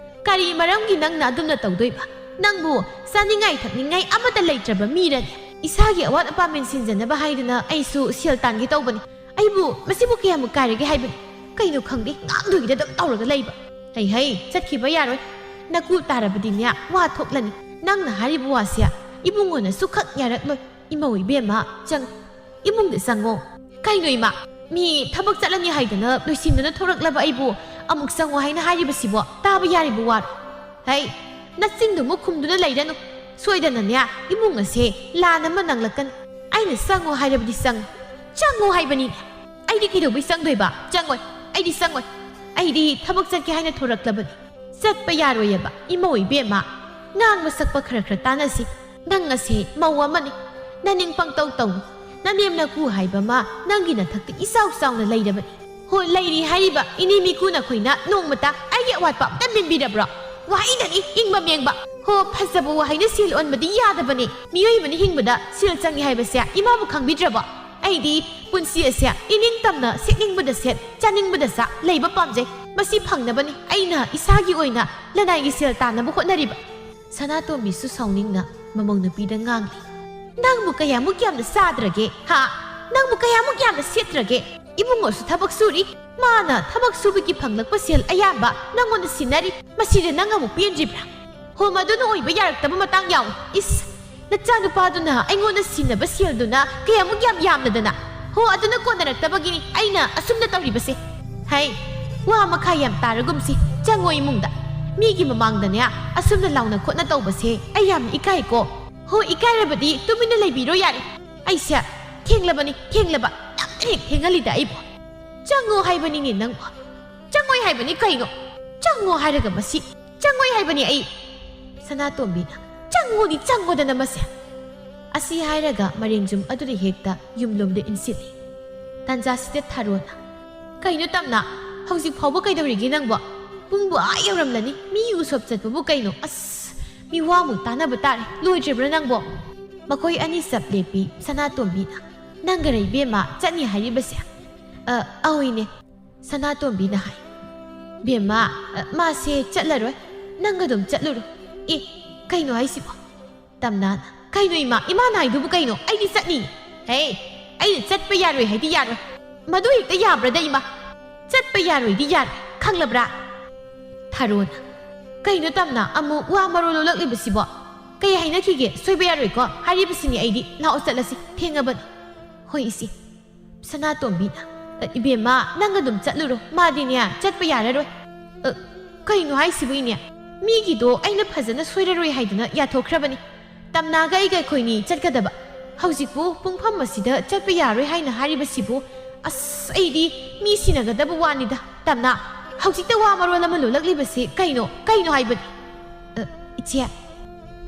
ꯀꯔꯤ ꯃꯔꯝꯒꯤ ꯅꯪꯅ ꯑꯗꯨꯝꯅ ꯇꯧꯗꯣꯏꯕ ꯅꯪꯕꯨ ꯆꯥꯅꯤꯡꯉꯥꯏ ꯊꯛꯅꯤꯡꯉꯥꯏ ꯑꯃꯠꯇ ꯂꯩꯇ꯭ꯔꯕ ꯃꯤꯔꯅꯦ ꯏꯁꯥꯒꯤ ꯑꯋꯥꯠ ꯑꯄꯥ ꯃꯦꯟꯁꯤꯟꯖꯅꯕ ꯍꯥꯏꯗꯨꯅ ꯑꯩꯁꯨ ꯁꯦꯜ ꯇꯥꯟꯒꯦ ꯇꯧꯕꯅꯤ ꯑꯩꯕꯨ ꯃꯁꯤꯕꯨ ꯀꯌꯥꯃꯨꯛ ꯀꯥꯏꯔꯒꯦ ꯍꯥꯏꯕꯅꯤ ꯀꯩꯅꯣ ꯈꯪꯗꯦ ꯉꯥꯡꯗꯣꯏꯒꯤꯗ ꯑꯗꯨꯝ ꯇꯧꯔꯒ ꯂꯩꯕ ꯍꯩ ꯆꯠꯈꯤꯕ ꯌꯥꯔꯣꯏ ꯅꯀꯨ ꯇꯥꯔꯕꯗꯤꯅꯦ ꯋꯥ ꯊꯣꯛꯂꯅꯤ ꯅꯪꯅ ꯍꯥꯏꯔꯤꯕ ꯋꯥꯁꯦ ꯏꯕꯨꯡꯉꯣꯅꯁꯨ ꯈꯛ ꯌꯥꯔꯛꯂꯣꯏ ꯏꯃꯧ ꯏꯕꯦꯝꯃ ꯏꯃꯨꯡꯗ ꯆꯪꯉꯣ ꯀꯩꯅꯣ ꯏꯃꯥ ꯃꯤ ꯊꯕꯛ ꯆꯠꯂꯅꯤ ꯍꯥꯏꯗꯅ ꯂꯣꯏꯁꯤꯟꯗꯨꯅ ꯊꯣꯔꯛꯂꯕ ꯑꯩꯕꯨ ꯑꯃꯨꯛ ꯆꯪꯉꯣ ꯍꯥꯏꯅ ꯍꯥꯏꯔꯤꯕꯁꯤꯕꯣ ꯇꯥꯕ ꯌꯥꯔꯤꯕ ꯋꯥꯔꯣ ꯍꯩ ꯅꯆꯤꯟꯗꯨꯃꯨꯛ ꯈꯨꯝꯗꯨꯅ ꯂꯩꯔꯅꯨ ꯁꯣꯏꯗꯅꯅꯦ ꯏꯃꯨꯡ ꯑꯁꯦ ꯂꯥꯟ ꯑꯃ ꯅꯪꯂꯛꯀꯅꯤ ꯑꯩꯅ ꯆꯪꯉꯣ ꯍꯥꯏꯔꯕꯗꯤ ꯆꯪꯉꯣ ꯍꯥꯏꯕꯅꯤꯅꯦ ꯑꯩꯗꯤ ꯀꯩꯗꯧꯕꯩ ꯆꯪꯗꯣꯏꯕ ꯆꯪꯉꯣꯏ ꯑꯩꯗꯤ ꯆꯪꯉꯣꯏ ꯑꯩꯗꯤ ꯊꯕꯛ ꯆꯠꯀꯦ ꯍꯥꯏꯅ ꯊꯣꯔꯛꯂꯕꯅꯤ ꯆꯠꯄ ꯌꯥꯔꯣꯏꯌꯦꯕ ꯏꯃꯧ ꯏꯕꯦꯝꯃ ꯉꯥꯡꯕ ꯁꯛꯄ ꯈꯔ ꯇꯥꯟꯅꯁꯤ ꯅꯪ ꯑꯁꯤ ꯃꯧ ꯑꯃꯅꯤ ꯅꯅꯤꯡ ꯄꯪꯇꯧ ꯇꯧꯅꯨ ꯅꯅꯦꯝ ꯅꯀꯨ ꯍꯥꯏꯕ ꯑꯃ ꯅꯪꯒꯤ ꯅꯊꯛꯇ ꯏꯆꯥꯎ ꯆꯥꯎꯅ ꯂꯩꯔꯕꯅꯤ ꯍꯣꯏ ꯂꯩꯔꯤ ꯍꯥꯏꯔꯤꯕ ꯏꯅꯦ ꯃꯤꯀꯨ ꯅꯈꯣꯏꯅ ꯅꯣꯡꯃꯇ ꯑꯩꯒꯤ ꯑꯋꯥꯠꯄ ꯑꯝꯇ ꯃꯦꯟꯕꯤꯔꯕ꯭ꯔꯣ ꯋꯥꯍꯩꯗꯅꯤ ꯏꯪꯕ ꯃꯦꯡꯕ ꯍꯣ ꯐꯖꯕ ꯋꯥꯍꯩꯅ ꯁꯤꯜ ꯑꯣꯟꯕꯗꯤ ꯌꯥꯗꯕꯅꯤ ꯃꯤꯑꯣꯏꯕꯅ ꯍꯤꯡꯕꯗ ꯁꯤꯜ ꯆꯪꯉꯤ ꯍꯥꯏꯕꯁꯦ ꯏꯃꯥꯕꯨ ꯈꯪꯕꯤꯗ꯭ꯔꯕꯣ ꯑꯩꯗꯤ ꯄꯨꯟꯁꯤ ꯑꯁꯦ ꯏꯅꯤꯡꯇꯝꯅ ꯁꯦꯠꯅꯤꯡꯕꯗ ꯁꯦꯠ ꯆꯥꯅꯤꯡꯕꯗ ꯆꯥ ꯂꯩꯕ ꯄꯥꯝꯖꯩ ꯃꯁꯤ ꯐꯪꯅꯕꯅꯤ ꯑꯩꯅ ꯏꯁꯥꯒꯤ ꯑꯣꯏꯅ ꯂꯅꯥꯏꯒꯤ ꯁꯦꯜ ꯇꯥꯟꯅꯕ ꯍꯣꯠꯅꯔꯤꯕ ꯁꯅꯥꯇꯣꯝꯕꯤꯁꯨ ꯁꯥꯎꯅꯤꯡꯅ ꯃꯃꯧ ꯅꯨꯄꯤꯗ ꯉꯥꯡꯂꯤ ꯅꯪꯕꯨ ꯀꯌꯥꯃꯨꯛ ꯌꯥꯝꯅ ꯆꯥꯗ꯭ꯔꯒꯦ ꯍꯥ ꯅꯪꯕꯨ ꯀꯌꯥꯃꯨꯛ ꯌꯥꯝꯅ ꯁꯦꯠꯇ꯭ꯔꯒꯦ 이bun거수 타박 수리 마나 타박 수비기 방락바 셀 아야바 낭원의 시나리 마시르 낭아무 비엔지브라 호마도는 오이바 야락다바 마땅 야우 이스 나짜누 빠두나 아잉원의 시나바 셀두나 그야무 얌얌나다나 호 아두나 꼬나락다바기니 아이나 아숨나 따리바세 하이 와 마카얌 따르금시 장어 이몽다 미기 마망다냐 아숨나 라우나 코나 떠바세 아얌 이카이고 호 이카이라바디 뚜미나 레비로 야리 아이샤 캥라바니 캥라바 캥알리다 이보 장어 하이바니니 낭보 장어이 하이바니 카이노 장어 하이라가 마시 장어이 하이바니 아이 사나토미나 장어니 장어다나 마세 아시 하이라가 마링좀 아두리 헥다 윰롬데 인실리 단자시데 타로나 카이노 땀나 하우식 파우바 카이다우리기 낭보 뿡부 아이오람라니 미유 수업 잣부부 카이노 아스 미와무 따나바 따레 로이드브라 낭보 마코이 아니삽 레피 사나토미나 ꯅꯪꯒꯔꯩ ꯕꯦꯝꯃ ꯆꯠꯅꯤ ꯍꯥꯏꯔꯤꯕꯁꯦ ꯑꯧꯏꯅꯦ ꯁꯅꯥꯇꯣꯝꯕꯤꯅ ꯍꯥꯏ ꯕꯦꯝꯃ ꯃꯥꯁꯦ ꯆꯠꯂꯔꯣꯏ ꯅꯪ ꯑꯗꯨꯝ ꯆꯠꯂꯨꯔꯣ ꯑꯦ ꯀꯩꯅꯣ ꯍꯥꯏꯁꯤꯕꯣ ꯇꯝꯅꯥꯅ ꯀꯩꯅꯣ ꯏꯃꯥꯅ ꯍꯥꯏꯗꯨꯕꯨ ꯀꯩꯅꯣ ꯑꯩꯗꯤ ꯆꯠꯅꯤ ꯍꯦ ꯑꯩꯅ ꯆꯠꯄ ꯌꯥꯔꯣꯏ ꯍꯥꯏꯗꯤ ꯌꯥꯔꯣꯏ ꯃꯗꯨ ꯍꯦꯛꯇ ꯌꯥꯕ꯭ꯔꯗ ꯏꯃꯥ ꯆꯠꯄ ꯌꯥꯔꯣꯏꯗꯤ ꯌꯥꯔꯣꯏ ꯈꯪꯂꯕ꯭ꯔꯥ ꯊꯥꯔꯣꯅ ꯀꯩꯅꯣ ꯇꯝꯅ ꯑꯃꯨꯛ ꯋꯥ ꯃꯔꯣꯜ ꯂꯣꯜꯂꯛꯂꯤꯕꯁꯤꯕꯣ ꯀꯩ ꯍꯥꯏꯅꯈꯤꯒꯦ ꯁꯣꯏꯕ ꯌꯥꯔꯣꯏꯀꯣ ꯍꯥꯏꯔꯤꯕꯁꯤꯅꯤ ꯑꯩꯗꯤ ꯂꯥꯛꯑꯣ ꯆꯠꯂꯁꯤ ꯊꯦꯡꯉꯕꯅꯤ ꯍꯣꯏ ꯏꯁꯤ ꯁꯅꯥꯇꯣꯝꯕꯤꯅ 이베마 ꯅꯪ ꯑꯗꯨꯝ ꯆꯠꯂꯨꯔꯣ ꯃꯥꯗꯤꯅꯦ ꯆꯠꯄ ꯌꯥꯔꯔꯣꯏ ꯀꯩꯅꯣ ꯍꯥꯏꯁꯤꯕꯨ ꯏꯅꯦ ꯃꯤꯒꯤꯗꯣ ꯑꯩꯅ ꯐꯖꯅ ꯁꯣꯏꯔꯔꯣꯏ ꯍꯥꯏꯗꯅ ꯌꯥꯊꯣꯛꯈ꯭ꯔꯕꯅꯤ ꯇꯝꯅꯥꯒ ꯑꯩꯒ ꯑꯩꯈꯣꯏꯅꯤ ꯆꯠꯀꯗꯕ ꯍꯧꯖꯤꯛꯄꯨ ꯄꯨꯡꯐꯝ ꯑꯁꯤꯗ ꯆꯠꯄ ꯌꯥꯔꯣꯏ ꯍꯥꯏꯅ ꯍꯥꯏꯔꯤꯕꯁꯤꯕꯨ ꯑꯁ ꯑꯩꯗꯤ ꯃꯤ ꯁꯤꯟꯅꯒꯗꯕ ꯋꯥꯅꯤꯗ ꯇꯝꯅꯥ ꯍꯧꯖꯤꯛꯇ ꯋꯥ ꯃꯔꯣꯜ ꯑꯃ ꯂꯣꯜꯂꯛꯂꯤꯕꯁꯤ ꯀꯩꯅꯣ ꯍꯥꯏꯕꯅꯤ ꯏꯆꯦ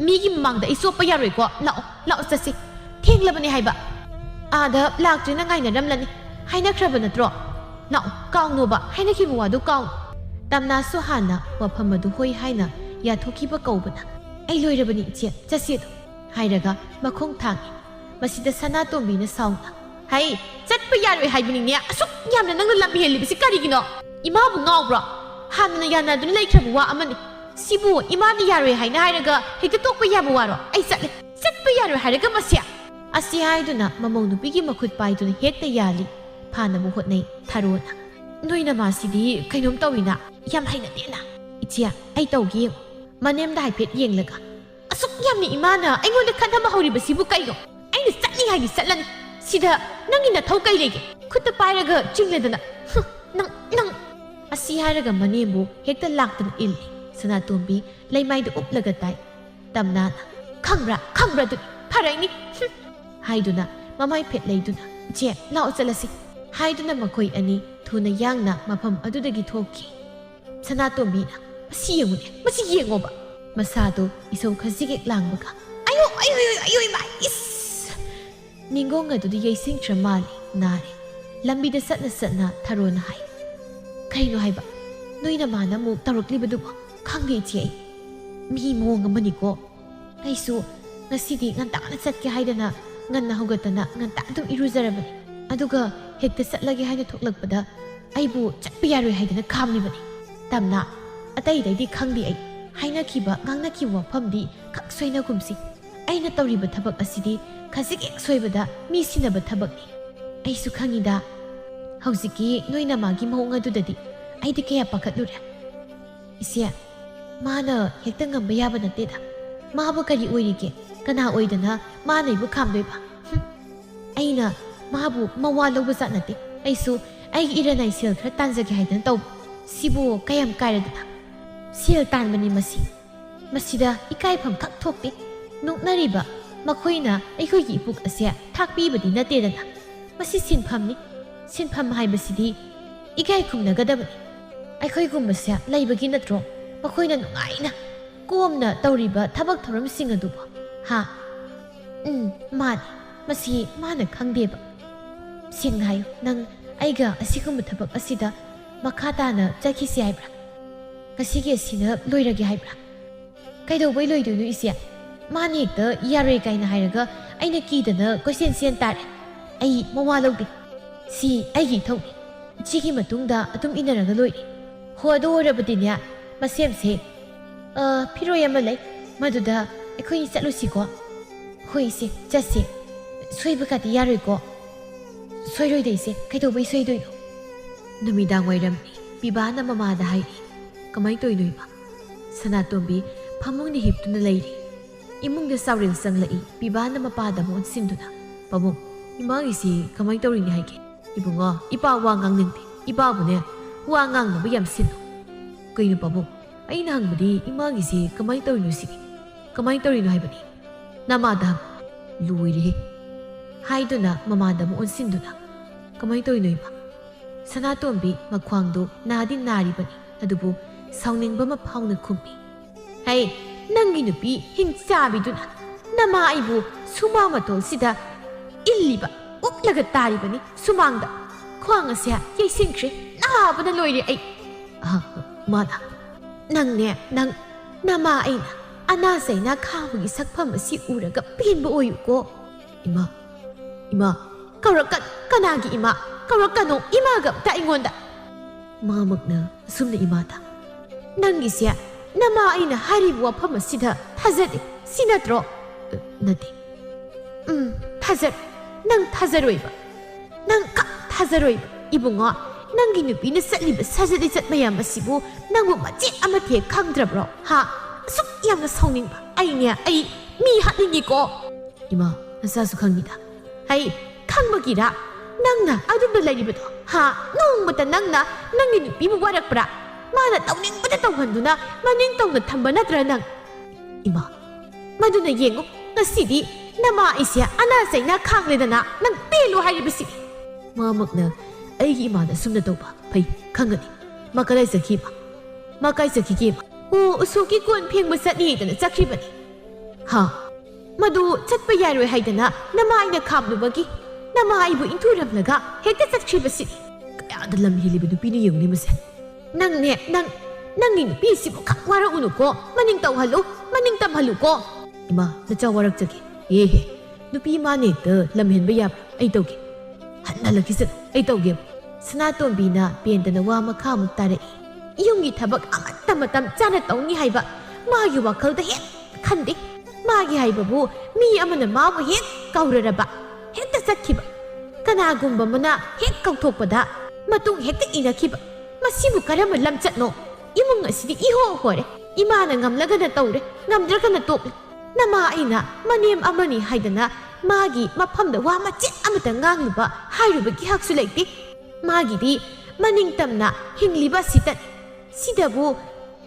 ꯃꯤꯒꯤ ꯃꯃꯥꯡꯗ ꯑꯩ ꯆꯣꯞꯄ ꯌꯥꯔꯣꯏꯀꯣ ꯂꯥꯛꯑꯣ ꯆꯠꯁꯤ ꯊꯦꯡꯂꯕꯅꯤ ꯍꯥꯏꯕ 아다 락트나 가이나람라니 하이나크라바 너트로 나오 까옹노바 하이나키부 와도 까옹 땀나수 하나 와팜마도 호이 하이나 야토키바 까오바나 아이 로이라바니 이제 자시도 하이라가 마콩 탕이 마시다 사나토미나 사옹나 하이 잣바 야로이 하이바니냐 아숙 얌나 낭나 람비 헬리비시 까리기노 이마부 nga우브라 하나나 야나도 레이크라부 와 아마니 시부 이마니 야로이 하이나 하이라가 헤트 똑바 야부 와로 아이 잣레 잣바 야로이 하이라가 마시야 ꯑꯁꯤ ꯍꯥꯏꯗꯨꯅ ꯃꯃꯧ ꯅꯨꯄꯤꯒꯤ ꯃꯈꯨꯠ ꯄꯥꯏꯗꯨꯅ ꯍꯦꯛꯇ ꯌꯥꯜꯂꯤ ꯐꯥꯅꯕ ꯍꯣꯠꯅꯩ ꯊꯥꯔꯣꯅ ꯅꯣꯏꯅ ꯃꯥꯁꯤꯗꯤ ꯀꯩꯅꯣꯝ ꯇꯧꯏꯅ ꯌꯥꯝ ꯍꯩꯅꯗꯦꯅ ꯏꯆꯦ ꯑꯩ ꯇꯧꯒꯦ ꯌꯦꯡꯉꯨ ꯃꯅꯦꯝꯗ ꯍꯥꯏꯐꯦꯠ ꯌꯦꯡꯂꯒ ꯑꯁꯨꯛ ꯌꯥꯝꯅ ꯏꯃꯥꯅ ꯑꯩꯉꯣꯟꯗ ꯈꯟꯊꯕ ꯍꯧꯔꯤꯕꯁꯤꯕꯨ ꯀꯩꯅꯣ ꯑꯩꯅ ꯆꯠꯅꯤ ꯍꯥꯏꯗꯤ ꯆꯠꯂꯅꯤ ꯁꯤꯗ ꯅꯪꯒꯤ ꯅꯊꯧ ꯀꯩ ꯂꯩꯒꯦ ꯈꯨꯠꯇ ꯄꯥꯏꯔꯒ ꯆꯤꯡꯂꯦꯗꯅ ꯅꯪ ꯑꯁꯤ ꯍꯥꯏꯔꯒ ꯃꯅꯦꯝꯕꯨ ꯍꯦꯛꯇ ꯂꯥꯛꯇꯅ ꯏꯜꯂꯤ ꯁꯅꯥꯇꯣꯝꯕꯤ ꯂꯩꯃꯥꯏꯗ ꯎꯞꯂꯒ ꯇꯥꯏ ꯇꯝꯅꯥꯅ ꯈꯪꯕ꯭ꯔꯥ ꯑꯗꯨꯅꯤ ꯐꯔꯛꯅꯤ 하이두나 마마이 펫레이두나 제 라오 짤라시 하이두나 마코이 아니 투나 양나 마팜 아두다기 토키 사나토미나 마시 예무네 마시 예고바 마사도 이소 카지게 랑바가 아유 이마 이스 닝공가 두디 예싱 트라마리 나레 람비다 삿나 타로나 하이 카이노 하이바 노이나 마나 무 따록리바두바 칸게 제 미모가 마니고 아이소 나시디 간다나 삿게 하이다나 nganna hogatana nganta adum iruzarabani aduga hekta satlage haina thoklakpada aibu chatpa yaroi haidana khamnibani tamna atai daidi khangdi ai haina khiba ngangna ki wafamdi khak soina kumsi aina tawriba thabak asidi khasik ek soibada mi sinaba thabakni aisu khangida hauziki noina magi maunga dudadi aidi kaya pakhatlure isia mana hekta ngamba yaba nateda mabu kari oirige kana oidana manaibu khamdoiba aina mabu mawa lobba zatnate aisu ai iranai sel khara tanjage haidan taw sibu kayam kairadana sel tanbani masida ikai pham khak thokte noknariba makhoina aikhoi ipuk asia thakpi badi natedana masi sinpham haibasidi ikai khumnagadabani ꯑꯩꯈꯣꯏꯒꯨꯝꯕꯁꯦ ꯂꯩꯕꯒꯤ ꯅꯠꯇ꯭ꯔꯣ ꯃꯈꯣꯏꯅ ꯅꯨꯡꯉꯥꯏꯅ ꯀꯣꯝꯅ ꯇꯧꯔꯤꯕ ꯊꯕꯛ ꯊꯧꯔꯝꯁꯤꯡ ꯑꯗꯨꯕꯨ ꯍꯥ ꯃꯥꯅꯤ ꯃꯁꯤ ꯃꯥꯅ ꯈꯪꯗꯦꯕ ꯁꯦꯡꯅ ꯍꯥꯏꯌꯨ ꯅꯪ ꯑꯩꯒ ꯑꯁꯤꯒꯨꯝꯕ ꯊꯕꯛ ꯑꯁꯤꯗ ꯃꯈꯥ ꯇꯥꯅ ꯆꯠꯈꯤꯁꯤ ꯍꯥꯏꯕ꯭ꯔꯥ ꯉꯁꯤꯒꯤ ꯑꯁꯤꯅ ꯂꯣꯏꯔꯒꯦ ꯍꯥꯏꯕ꯭ꯔꯥ ꯀꯩꯗꯧꯕꯩ ꯂꯣꯏꯗꯣꯏꯅꯣ ꯏꯆꯦ ꯃꯥꯅ ꯍꯦꯛꯇ ꯌꯥꯔꯣꯏ ꯀꯥꯏꯅ ꯍꯥꯏꯔꯒ ꯑꯩꯅ ꯀꯤꯗꯅ ꯀꯣꯏꯁꯦꯟ ꯇꯥꯔꯦ ꯑꯩ ꯃꯋꯥ ꯂꯧꯗꯦ ꯁꯤ ꯑꯩꯒꯤ ꯏꯊꯧꯅꯤ ꯏꯆꯦꯒꯤ ꯃꯇꯨꯡꯗ ꯑꯗꯨꯝ ꯏꯟꯅꯔꯒ ꯂꯣꯏꯔꯦ ꯍꯣ ꯑꯗꯨ ꯑꯣꯏꯔꯕꯗꯤꯅꯦ ꯃꯁꯦꯝꯁꯦ ꯐꯤꯔꯣꯏ ꯑꯃ ꯂꯩ ꯃꯗꯨꯗ ꯑꯩꯈꯣꯏ ꯆꯠꯂꯨꯁꯤꯀꯣ ꯍꯣꯏ ꯏꯆꯦ ꯆꯠꯁꯦ ꯁꯣꯏꯕꯒꯗꯤ ꯌꯥꯔꯣꯏꯀꯣ ꯁꯣꯏꯔꯣꯏꯗ ꯏꯆꯦ ꯀꯩꯗꯧꯕꯩ ꯁꯣꯏꯗꯣꯏꯅꯣ ꯅꯨꯃꯤꯗꯥꯡ ꯋꯥꯏꯔꯝꯅꯤ ꯄꯤꯕꯥꯅ ꯃꯃꯥꯗ ꯍꯥꯏꯔꯤ ꯀꯃꯥꯏꯅ ꯇꯧꯔꯤꯅꯣ ꯏꯃꯥ ꯁꯅꯥꯇꯣꯝꯕꯤ ꯐꯃꯨꯡꯗ ꯍꯤꯞꯇꯨꯅ ꯂꯩꯔꯤ ꯏꯃꯨꯡꯗ ꯆꯥꯎꯔꯦꯜ ꯆꯪꯂꯛꯏ ꯄꯤꯕꯥꯅ ꯃꯄꯥꯗ ꯑꯣꯟꯁꯤꯟꯗꯨꯅ ꯄꯥꯕꯨꯡ ꯏꯃꯥꯒꯤꯁꯤ ꯀꯃꯥꯏꯅ ꯇꯧꯔꯤꯅꯤ ꯍꯥꯏꯒꯦ ꯏꯕꯨꯡꯉꯣ ꯏꯄꯥ ꯋꯥ ꯉꯥꯡꯅꯤꯡꯗꯦ ꯏꯄꯥꯕꯨꯅꯦ ꯋꯥ ꯉꯥꯡꯅꯕ ꯌꯥꯝ ꯁꯤꯟꯅꯨ ꯀꯩꯅꯣ ꯄꯥꯕꯨꯡ ꯑꯩꯅ ꯍꯪꯕꯗꯤ ꯏꯃꯥꯒꯤꯁꯤ ꯀꯃꯥꯏꯅ ꯇꯧꯔꯤꯅꯣ ꯁꯤꯅꯤ ꯀꯃꯥꯏꯅ ꯇꯧꯔꯤꯅꯣ ꯍꯥꯏꯕꯅꯤ ꯅꯃꯥꯗ ꯂꯣꯏꯔꯦ ꯍꯥꯏꯗꯨꯅ ꯃꯃꯥꯗ ꯑꯣꯟꯁꯤꯟꯗꯨꯅ ꯀꯃꯥꯏꯅ ꯇꯧꯔꯤꯅꯣ ꯏꯃꯥ ꯁꯅꯥꯇꯣꯝꯕꯤ ꯃꯈ꯭ꯋꯥꯡꯗꯨ ꯅꯥꯗꯤ ꯅꯥꯔꯤꯕꯅꯤ ꯑꯗꯨꯕꯨ ꯁꯥꯎꯅꯤꯡꯕ ꯑꯃ ꯐꯥꯎꯅ ꯈꯨꯝꯃꯤ ꯍꯩ ꯅꯪꯒꯤ ꯅꯨꯄꯤ ꯍꯤꯡꯆꯥꯕꯤꯗꯨꯅ ꯅꯃꯥ ꯑꯩꯕꯨ ꯁꯨꯃꯥꯡ ꯃꯇꯣꯜꯁꯤꯗ ꯏꯜꯂꯤꯕ ꯎꯛꯂꯒ ꯇꯥꯔꯤꯕꯅꯤ ꯁꯨꯃꯥꯡꯗ ꯈ꯭ꯋꯥꯡ ꯑꯁꯦ ꯌꯩꯁꯤꯟꯈ꯭ꯔꯦ ꯅꯥꯕꯅ ꯂꯣꯏꯔꯦ ꯑꯩ ꯃꯥꯅ ꯅꯪꯅꯦ ꯅꯃꯥ ꯑꯩꯅ ꯑꯅꯥ ꯆꯩꯅꯥ ꯈꯥꯕꯒꯤ ꯁꯛꯐꯝ ꯑꯁꯤ ꯎꯔꯒ ꯄꯦꯟꯕ ꯑꯣꯏꯌꯨꯀꯣ ꯏꯃꯥ ꯀꯧꯔꯛꯀꯅꯨ ꯀꯅꯥꯒꯤ ꯏꯃꯥ ꯀꯧꯔꯛꯀꯅꯨ ꯏꯃꯥꯒ ꯑꯝꯇ ꯑꯩꯉꯣꯟꯗ ꯃꯥꯃꯛꯅ ꯑꯁꯨꯝꯅ ꯏꯃꯥꯗ ꯅꯪꯒꯤꯁꯦ ꯅꯃꯥ ꯑꯩꯅ ꯍꯥꯏꯔꯤꯕ ꯋꯥꯐꯝ ꯑꯁꯤꯗ ꯊꯥꯖꯗꯦ ꯁꯤ ꯅꯠꯇ꯭ꯔꯣ ꯅꯠꯇꯦ ꯊꯥꯖꯔꯣꯏ ꯅꯪ ꯊꯥꯖꯔꯣꯏꯕ ꯅꯪ ꯊꯥꯖꯔꯣꯏꯕ ꯏꯕꯨꯡꯉꯣ ꯅꯪꯒꯤ ꯅꯨꯄꯤꯅ ꯆꯠꯂꯤꯕ ꯁꯥꯖꯠ ꯂꯤꯆꯠ ꯃꯌꯥꯝ ꯑꯁꯤꯕꯨ ꯅꯪꯕꯨ ꯃꯆꯦꯠ ꯑꯃꯠꯇ ꯍꯦꯛ ꯈꯪꯗ꯭ꯔꯕ꯭ꯔꯣ ꯍꯥ ꯑꯁꯨꯛ ꯌꯥꯝꯅ ꯁꯥꯎꯅꯤꯡꯕ ꯑꯩ ꯃꯤ ꯍꯥꯠꯅꯤꯡꯉꯤꯀꯣ ꯏꯃꯥ ꯅꯆꯥꯁꯨ ꯈꯪꯉꯤꯗ ꯍꯩ ꯈꯪꯕꯒꯤꯔ ꯅꯪꯅ ꯑꯗꯨꯝꯅ ꯂꯩꯔꯤꯕꯗꯣ ꯍꯥ ꯅꯣꯡꯃꯇ ꯅꯪꯅ ꯅꯪꯒꯤ ꯅꯨꯄꯤꯕꯨ ꯋꯥꯔꯛꯄ꯭ꯔꯥ ꯃꯥꯅ ꯇꯧꯅꯤꯡꯕꯗ ꯇꯧꯍꯟꯗꯨꯅ ꯃꯅꯤꯡ ꯇꯧꯅ ꯊꯝꯕ ꯅꯠꯇ꯭ꯔ ꯅꯪ ꯏꯃꯥ ꯃꯗꯨꯅ ꯌꯦꯡꯉꯨ ꯉꯁꯤꯗꯤ ꯅꯃꯥ ꯑꯩꯁꯦ ꯑꯅꯥ ꯆꯩꯅꯥ ꯈꯥꯡꯂꯦꯗꯅ ꯅꯪ ꯄꯦꯜꯂꯨ ꯍꯥꯏꯔꯤꯕꯁꯤ ꯃꯥꯃꯛꯅ ꯑꯩꯒꯤ ꯏꯃꯥꯗ ꯑꯁꯨꯝꯅ ꯇꯧꯕ ꯐꯩ ꯈꯪꯒꯅꯤ ꯃꯥ ꯀꯗꯥꯏ ꯆꯠꯈꯤ ꯃꯥ ꯀꯥꯏ ꯆꯠꯈꯤꯒꯦ ꯑꯣ ꯎꯁꯣꯞꯀꯤ ꯀꯣꯟ ꯐꯦꯡꯕ ꯆꯠꯅꯤꯗꯅ ꯆꯠꯈꯤꯕꯅꯤ ꯍꯥ ꯃꯗꯨ ꯆꯠꯄ ꯌꯥꯔꯣꯏ ꯍꯥꯏꯗꯅ ꯅꯃꯥ ꯑꯩꯅ ꯈꯥꯝꯂꯨꯕꯒꯤ ꯅꯃꯥ ꯑꯩꯕꯨ ꯏꯟꯊꯨꯔꯝꯂꯒ ꯍꯦꯛꯇ ꯆꯠꯈ꯭ꯔꯤꯕꯁꯤꯅꯤ ꯀꯌꯥꯗ ꯂꯝ ꯍꯦꯜꯂꯤꯕ ꯅꯨꯄꯤꯅ ꯌꯦꯡꯉꯨꯅꯤ ꯃꯁꯦ ꯅꯪꯅꯦ ꯅꯪꯒꯤ ꯅꯨꯄꯤꯁꯤꯕꯨ ꯈꯛ ꯋꯥꯔꯛꯎꯅꯨꯀꯣ ꯃꯅꯤꯡ ꯇꯧꯍꯜꯂꯨ ꯃꯅꯤꯡ ꯇꯝꯍꯜꯂꯨꯀꯣ ꯏꯃꯥ ꯅꯆꯥ ꯋꯥꯔꯛꯆꯒꯦ ꯍꯦ ꯅꯨꯄꯤ ꯃꯥꯅ ꯍꯦꯛꯇ ꯂꯝ ꯍꯦꯟꯕ ꯌꯥꯕ꯭ꯔꯥ ꯑꯩ ꯇꯧꯒꯦ ꯍꯜꯂꯛꯈꯤꯁꯅꯨ ꯑꯩ ꯇꯧꯒꯦꯕ ꯁꯅꯥꯇꯣꯝꯕꯤꯅ ꯄꯦꯟꯗꯅ ꯋꯥ ꯃꯈꯥꯃꯨꯛ ꯇꯥꯔꯛꯏ ꯌꯨꯝꯒꯤ ꯊꯕꯛ ꯑꯃꯠꯇ ꯃꯇꯝ ꯆꯥꯅ ꯇꯧꯅꯤ ꯍꯥꯏꯕ ꯃꯥꯒꯤ ꯋꯥꯈꯜꯗ ꯍꯦꯛ ꯈꯟꯗꯦ ꯃꯥꯒꯤ ꯍꯥꯏꯕꯕꯨ ꯃꯤ ꯑꯃꯅ ꯃꯥꯕꯨ ꯍꯦꯛ ꯀꯧꯔꯔꯕ ꯍꯦꯛꯇ ꯆꯠꯈꯤꯕ ꯀꯅꯥꯒꯨꯝꯕ ꯑꯃꯅ ꯍꯦꯛ ꯀꯧꯊꯣꯛꯄꯗ ꯃꯇꯨꯡ ꯍꯦꯛꯇ ꯏꯅꯈꯤꯕ ꯃꯁꯤꯕꯨ ꯀꯔꯝꯕ ꯂꯝꯆꯠꯅꯣ ꯏꯃꯨꯡ ꯑꯁꯤꯗꯤ ꯏꯍꯣ ꯍꯣꯔꯦ ꯏꯃꯥꯅ ꯉꯝꯂꯒꯅ ꯇꯧꯔꯦ ꯉꯝꯗ꯭ꯔꯒꯅ ꯇꯣꯛꯂꯦ ꯅꯃꯥ ꯑꯩꯅ ꯃꯅꯦꯝ ꯑꯃꯅꯤ ꯍꯥꯏꯗꯅ ꯃꯥꯒꯤ ꯃꯐꯝꯗ ꯋꯥ ꯃꯆꯦꯠ ꯑꯃꯇ ꯉꯥꯡꯂꯨꯕ ꯍꯥꯏꯔꯨꯕꯒꯤ ꯍꯛꯁꯨ ꯂꯩꯇꯦ ꯃꯥꯒꯤꯗꯤ ꯃꯅꯤꯡ ꯇꯝꯅ ꯍꯤꯡꯂꯤꯕ ꯁꯤꯇꯅꯤ ꯁꯤꯗꯕꯨ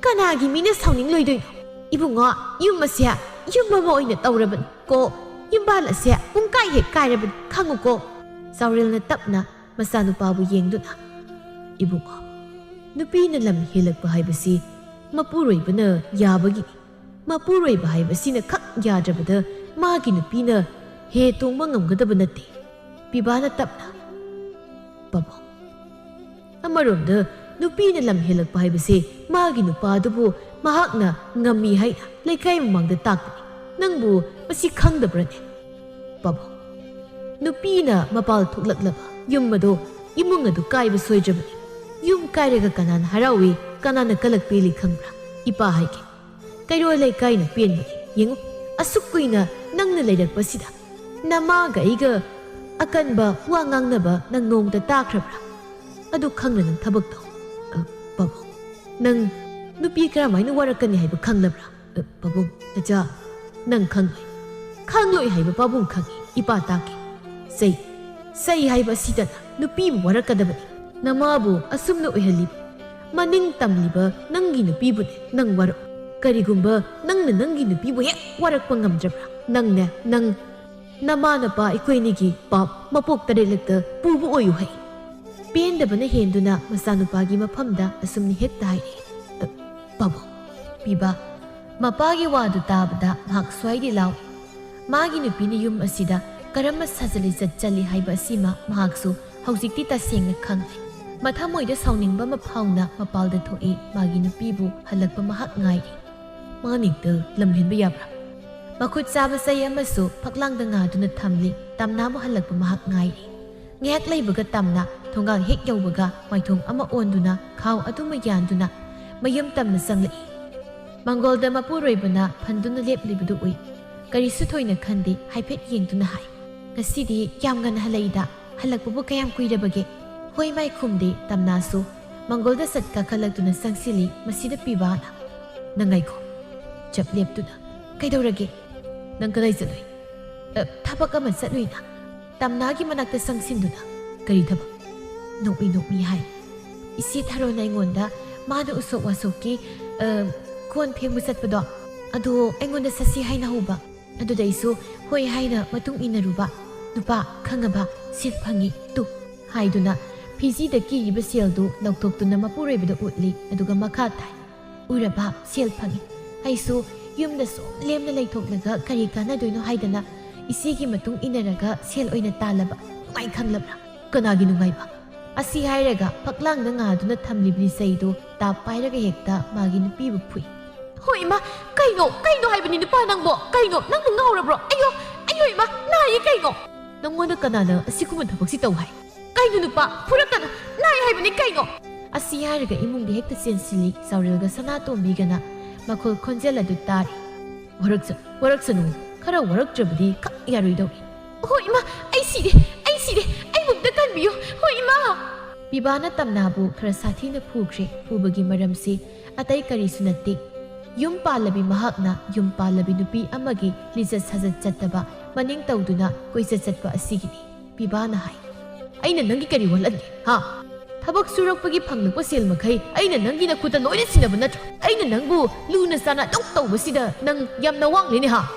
ꯀꯅꯥꯒꯤ ꯃꯤꯅ ꯁꯥꯎꯅꯤꯡꯂꯣꯏꯗꯣꯏꯅꯣ ꯏꯕꯨꯡꯉꯣ ꯌꯨꯝ ꯑꯁꯦ ꯌꯨꯝ ꯑꯃ ꯑꯣꯏꯅ ꯇꯧꯔꯕꯅꯤ ꯀꯣ ꯌꯨꯝꯕꯥꯜ ꯑꯁꯦ ꯄꯨꯡꯀꯥꯏ ꯍꯦꯛ ꯀꯥꯏꯔꯕꯅꯤ ꯈꯪꯉꯨꯀꯣ ꯆꯥꯎꯔꯦꯜꯅ ꯇꯞꯅ ꯃꯆꯥꯅꯨꯄꯥꯕꯨ ꯌꯦꯡꯗꯨꯅ ꯏꯕꯨꯡꯉꯣ ꯅꯨꯄꯤꯅ ꯂꯝ ꯍꯦꯜꯂꯛꯄ ꯍꯥꯏꯕꯁꯤ ꯃꯄꯨꯔꯣꯏꯕꯅ ꯌꯥꯕꯒꯤꯅꯤ ꯃꯄꯨꯔꯣꯏꯕ ꯍꯥꯏꯕꯁꯤꯅ ꯈꯛ ꯌꯥꯗ꯭ꯔꯕꯗ ꯃꯥꯒꯤ ꯅꯨꯄꯤꯅ ꯍꯦ ꯇꯣꯡꯕ ꯉꯝꯒꯗꯕ ꯅꯠꯇꯦ ꯄꯤꯕꯥꯅ ꯇꯞꯅ ꯄꯥꯕꯨꯡ ꯑꯃꯔꯣꯝꯗ ꯅꯨꯄꯤꯅ ꯂꯝ ꯍꯦꯜꯂꯛꯄ ꯍꯥꯏꯕꯁꯦ ꯃꯥꯒꯤ ꯅꯨꯄꯥꯗꯨꯕు ꯃꯍꯥꯛꯅ ꯉꯝꯃꯤ ꯍꯥꯏꯅ ꯂꯩꯀꯥꯏ ꯃꯃꯥꯡꯗ ꯇꯥꯛꯄꯅꯤ ꯅꯪꯕꯨ ꯃꯁꯤ ꯈꯪꯗꯕ꯭ꯔꯅꯦ ꯄꯥꯕꯨꯡ ꯅꯨꯄꯤꯅ ꯃꯄꯥꯜ ꯊꯣꯛꯂꯛꯂꯕ ꯌꯨꯝ ꯑꯗꯣ ꯏꯃꯨꯡ ꯑꯗꯨ ꯀꯥꯏꯕ ꯁꯣꯏꯗ꯭ꯔꯕꯅꯤ ꯌꯨꯝ ꯀꯥꯏꯔꯒ ꯀꯅꯥꯅ ꯍꯔꯥꯎꯏ ꯀꯅꯥꯅ ꯀꯂꯛ ꯄꯦꯜꯂꯤ ꯈꯪꯕ꯭ꯔꯥ ꯏꯄꯥ ꯍꯥꯏꯒꯦ ꯀꯩꯔꯣꯜ ꯂꯩꯀꯥꯏꯅ ꯄꯦꯟꯕꯅꯤ ꯌꯦꯡꯉꯨ ꯑꯁꯨꯛ ꯀꯨꯏꯅ ꯅꯪꯅ ꯂꯩꯔꯛꯄꯁꯤꯗ ꯅꯃꯥꯒ ꯑꯩꯒ ꯑꯀꯟꯕ ꯋꯥ ꯉꯥꯡꯅꯕ ꯅꯪ ꯅꯣꯡꯃꯇ ꯇꯥꯈ꯭ꯔꯕ꯭ꯔꯥ ꯑꯗꯨ ꯈꯪꯅ ꯅꯪ ꯊꯕꯛ ꯇꯧ ꯄꯥꯕꯨꯡ ꯅꯪ ꯅꯨꯄꯤ ꯀꯔꯝꯍꯥꯏꯅ ꯋꯥꯔꯛꯀꯅꯤ ꯍꯥꯏꯕ ꯈꯪꯂꯕ꯭ꯔꯥ ꯄꯥꯕꯨꯡ ꯅꯆꯥ ꯅꯪ ꯈꯪꯂꯣꯏ ꯍꯥꯏꯕ ꯄꯥꯕꯨꯡ ꯈꯪꯉꯤ ꯏꯄꯥ ꯇꯥꯛꯀꯦ ꯆꯩ ꯍꯥꯏꯕ ꯑꯁꯤꯗꯅ ꯅꯨꯄꯤꯕꯨ ꯋꯥꯔꯛꯀꯗꯕꯅꯤ ꯅꯃꯥꯕꯨ ꯑꯁꯨꯝꯅ ꯑꯣꯏꯍꯜꯂꯤꯕ ꯃꯅꯤꯡ ꯇꯝꯂꯤꯕ ꯅꯪꯒꯤ ꯅꯨꯄꯤꯕꯨꯅꯦ ꯅꯪ ꯋꯥꯔꯛ ꯀꯔꯤꯒꯨꯝꯕ ꯅꯪꯅ ꯅꯪꯒꯤ ꯅꯨꯄꯤꯕꯨ ꯍꯦꯛ ꯋꯥꯔꯛꯄ ꯉꯝꯗ꯭ꯔꯕ꯭ꯔꯥ ꯅꯪ ꯅꯃꯥ ꯅꯄꯥ ꯑꯩꯈꯣꯏꯅꯤꯒꯤ ꯄꯥꯞ ꯃꯄꯣꯛ ꯇꯔꯦꯠꯂꯛꯇ ꯄꯨꯕ ꯑꯣꯏꯌꯨ ꯍꯩ ꯄꯦꯟꯗꯕꯅ ꯍꯦꯟꯗꯨꯅ ꯃꯆꯥꯅꯨꯄꯥꯒꯤ ꯃꯐꯝꯗ ꯑꯁꯨꯝꯅ ꯍꯦꯛꯇ ꯍꯥꯏꯔꯤ ꯄꯥꯕꯨꯡ ꯄꯤꯕꯥ ꯃꯄꯥꯒꯤ ꯋꯥꯗꯨ ꯇꯥꯕꯗ ꯃꯍꯥꯛ ꯁ꯭ꯋꯥꯏꯗꯤ ꯂꯥꯎꯏ ꯃꯥꯒꯤ ꯅꯨꯄꯤꯅ ꯌꯨꯝ ꯑꯁꯤꯗ ꯀꯔꯝꯕ ꯁꯥꯖꯠ ꯂꯤꯆꯠ ꯆꯠꯂꯤ ꯍꯥꯏꯕ ꯑꯁꯤꯃ ꯃꯍꯥꯛꯁꯨ ꯍꯧꯖꯤꯛꯇꯤ ꯇꯁꯦꯡꯅ ꯈꯪꯂꯦ ꯃꯊꯃꯣꯏꯗ ꯁꯥꯎꯅꯤꯡꯕ ꯑꯃ ꯐꯥꯎꯅ ꯃꯄꯥꯜꯗ ꯊꯣꯛꯏ ꯃꯥꯒꯤ ꯅꯨꯄꯤꯕꯨ ꯍꯜꯂꯛꯄ ꯃꯍꯥꯛ ꯉꯥꯏꯔꯤ ꯃꯥꯅꯤꯛꯇ ꯂꯝꯍꯦꯟꯕ ꯌꯥꯕ꯭ꯔꯥ ꯃꯈꯨꯠ ꯆꯥꯕ ꯆꯩ ꯑꯃꯁꯨ ꯐꯛꯂꯥꯡꯗ ꯉꯥꯗꯨꯅ ꯊꯝꯂꯤ ꯇꯝꯅꯥꯕꯨ ꯍꯜꯂꯛꯄ ꯃꯍꯥꯛ ꯉꯥꯏꯔꯤ ꯉꯥꯏꯍꯥꯛ ꯂꯩꯕꯒ ꯇꯝꯅ ꯊꯣꯡꯒꯥꯜ ꯍꯦꯛ ꯌꯧꯕꯒ ꯃꯥꯏꯊꯣꯡ ꯑꯃ ꯑꯣꯟꯗꯨꯅ ꯈꯥꯎ ꯑꯗꯨꯃ ꯌꯥꯟꯗꯨꯅ ꯃꯌꯨꯝ ꯇꯝꯅ ꯆꯪꯂꯛꯏ ꯃꯪꯒꯣꯜꯗ ꯃꯄꯨꯔꯣꯏꯕꯅ ꯐꯟꯗꯨꯅ ꯂꯦꯞꯂꯤꯕꯗꯨ ꯎꯏ ꯀꯔꯤꯁꯨ ꯊꯣꯏꯅ ꯈꯟꯗꯦ ꯍꯥꯏꯐꯦꯠ ꯌꯦꯡꯗꯨꯅ ꯍꯥꯏ ꯉꯁꯤꯗꯤ ꯌꯥꯝ ꯉꯟꯅ ꯍꯜꯂꯛꯏꯗ ꯍꯜꯂꯛꯄꯕꯨ ꯀꯌꯥꯝ ꯀꯨꯏꯔꯕꯒꯦ ꯍꯣꯏ ꯃꯥꯏ ꯈꯨꯝꯗꯦ ꯇꯝꯅꯥꯁꯨ ꯃꯪꯒꯣꯜꯗ ꯆꯠ ꯀꯥꯈꯠꯂꯛꯇꯨꯅ ꯆꯪꯁꯤꯜꯂꯤ ꯃꯁꯤꯗ ꯄꯤꯕꯥꯅ ꯅꯪ ꯉꯥꯏꯈꯣ ꯆꯞ ꯂꯦꯞꯇꯨꯅ ꯀꯩꯗꯧꯔꯒꯦ ꯅꯪ ꯀꯗꯥꯏ ꯆꯠꯂꯨꯏ ꯊꯕꯛ ꯑꯃ ꯆꯠꯂꯨꯏꯅ ꯇꯝꯅꯥꯒꯤ ꯃꯅꯥꯛꯇ ꯆꯪꯁꯤꯟꯗꯨꯅ ꯀꯔꯤ ꯊꯕꯛ ꯅꯣꯛꯃꯤ ꯍꯥꯏ ꯏꯆꯦ ꯊꯥꯔꯣꯅ ꯑꯩꯉꯣꯟꯗ ꯃꯥꯅ ꯎꯁꯣꯞ ꯋꯥꯁꯣꯞꯀꯤ ꯀꯣꯟ ꯐꯦꯡꯕ ꯆꯠꯄꯗꯣ ꯑꯗꯣ ꯑꯩꯉꯣꯟꯗ ꯆꯠꯁꯤ ꯍꯥꯏꯅ ꯍꯧꯕ ꯑꯗꯨꯗ ꯑꯩꯁꯨ ꯍꯣꯏ ꯍꯥꯏꯅ ꯃꯇꯨꯡ ꯏꯟꯅꯔꯨꯕ ꯅꯨꯄꯥ ꯈꯪꯉꯕ ꯁꯦꯜ ꯐꯪꯉꯤ ꯇꯨ ꯍꯥꯏꯗꯨꯅ ꯐꯤꯖꯤꯗ ꯀꯤꯔꯤꯕ ꯁꯦꯜꯗꯨ ꯂꯧꯊꯣꯛꯇꯨꯅ ꯃꯄꯨꯔꯣꯏꯕꯗ ꯎꯠꯂꯤ ꯑꯗꯨꯒ ꯃꯈꯥ ꯇꯥꯏ ꯎꯔꯕ ꯁꯦꯜ ꯐꯪꯉꯤ ꯑꯩꯁꯨ ꯌꯨꯝꯗ ꯁꯨꯝ ꯂꯦꯝꯅ ꯂꯩꯊꯣꯛꯂꯒ ꯀꯔꯤ ꯀꯥꯟꯅꯗꯣꯏꯅꯣ ꯍꯥꯏꯗꯅ ꯏꯆꯦꯒꯤ ꯃꯇꯨꯡ ꯏꯟꯅꯔꯒ ꯁꯦꯜ ꯑꯣꯏꯅ ꯇꯥꯜꯂꯕ ꯅꯨꯡꯉꯥꯏ ꯈꯪꯂꯕ꯭ꯔꯥ ꯀꯅꯥꯒꯤ ꯅꯨꯡꯉꯥꯏꯕ ꯑꯁꯤ ꯍꯥꯏꯔꯒ ꯐꯛꯂꯥꯡꯗ ꯉꯥꯗꯨꯅ ꯊꯝꯂꯤꯕ ꯂꯤꯆꯩꯗꯨ ꯇꯥꯞ ꯄꯥꯏꯔꯒ ꯍꯦꯛꯇ ꯃꯥꯒꯤ ꯅꯨꯄꯤꯕꯨ ꯐꯨꯏ ꯍꯣꯏ ꯏꯃꯥ ꯀꯩꯅꯣ ꯍꯥꯏꯕꯅꯤ ꯅꯨꯄꯥ ꯅꯪꯕꯣ ꯀꯩꯅꯣ ꯅꯪꯕꯨ ꯉꯥꯎꯔꯕ꯭ꯔꯣ ꯑయ్ꯌꯣ ꯏꯃꯥ ꯅꯥꯏꯌꯦ ꯀꯩꯅꯣ ꯅꯪꯉꯣꯟꯗ ꯀꯅꯥꯅ ꯑꯁꯤꯒꯨꯝꯕ ꯊꯕꯛꯁꯤ ꯇꯧ ꯍꯥꯏ ꯀꯩꯅꯣ ꯅꯨꯄꯥ ꯐꯨꯔꯛꯀꯅꯨ ꯅꯥꯏ ꯍꯥꯏꯕꯅꯤ ꯀꯩꯅꯣ ꯑꯁꯤ ꯍꯥꯏꯔꯒ ꯏꯃꯨꯡꯗ ꯍꯦꯛꯇ ꯆꯦꯟꯁꯤꯜꯂꯤ ꯆꯥꯎꯔꯦꯜꯒ ꯁꯅꯥꯇꯣꯝꯕꯤꯒꯅ ꯃꯈꯣꯜ ꯈꯣꯟꯖꯦꯜ ꯑꯗꯨ ꯇꯥꯔꯤ ꯋꯥꯔꯛꯁꯅꯨ ꯈꯔ ꯋꯥꯔꯛꯇ꯭ꯔꯕꯗꯤ ꯈꯛ ꯌꯥꯔꯣꯏꯗꯧꯔꯤ ꯍꯣꯏ ꯏꯃꯥ ꯑꯩ ꯁꯤꯔꯦ ꯑꯩꯕꯨ ꯑꯝꯇ ꯀꯟꯕꯤꯌꯨ ꯍꯣꯏ ꯏꯃꯥ ꯄꯤꯕꯥꯅ ꯇꯝꯅꯥꯕꯨ ꯈꯔ ꯁꯥꯊꯤꯅ ꯐꯨꯈ꯭ꯔꯦ ꯐꯨꯕꯒꯤ ꯃꯔꯝꯁꯤ ꯑꯇꯩ ꯀꯔꯤꯁꯨ ꯅꯠꯇꯦ ꯌꯨꯝ ꯄꯥꯜꯂꯕꯤ ꯃꯍꯥꯛꯅ ꯌꯨꯝ ꯄꯥꯜꯂꯕꯤ ꯅꯨꯄꯤ ꯑꯃꯒꯤ ꯂꯤꯆꯠ ꯁꯥꯖꯠ ꯆꯠꯇꯕ ꯃꯅꯤꯡ ꯇꯧꯗꯨꯅ ꯀꯣꯏꯆꯠ ꯆꯠꯄ ꯑꯁꯤꯒꯤꯅꯤ ꯄꯤꯕꯥꯅ ꯍꯥꯏ ꯑꯩꯅ ꯅꯪꯒꯤ ꯀꯔꯤ ꯋꯥꯠꯍꯟꯒꯦ ꯊꯕꯛ ꯁꯨꯔꯛꯄꯒꯤ ꯐꯪꯂꯛꯄ ꯁꯦꯜ ꯃꯈꯩ ꯑꯩꯅ ꯅꯪꯒꯤ ꯅꯈꯨꯠꯇ ꯂꯣꯏꯅ ꯁꯤꯟꯅꯕ ꯅꯠꯇ꯭ꯔꯣ ꯑꯩꯅ ꯅꯪꯕు ꯂꯨꯅ ꯆꯥꯅ ꯑꯗꯨꯝ ꯇꯧꯕꯁꯤꯗ ꯅꯪ ꯌꯥꯝꯅ ꯋꯥꯡꯂꯤꯅꯦ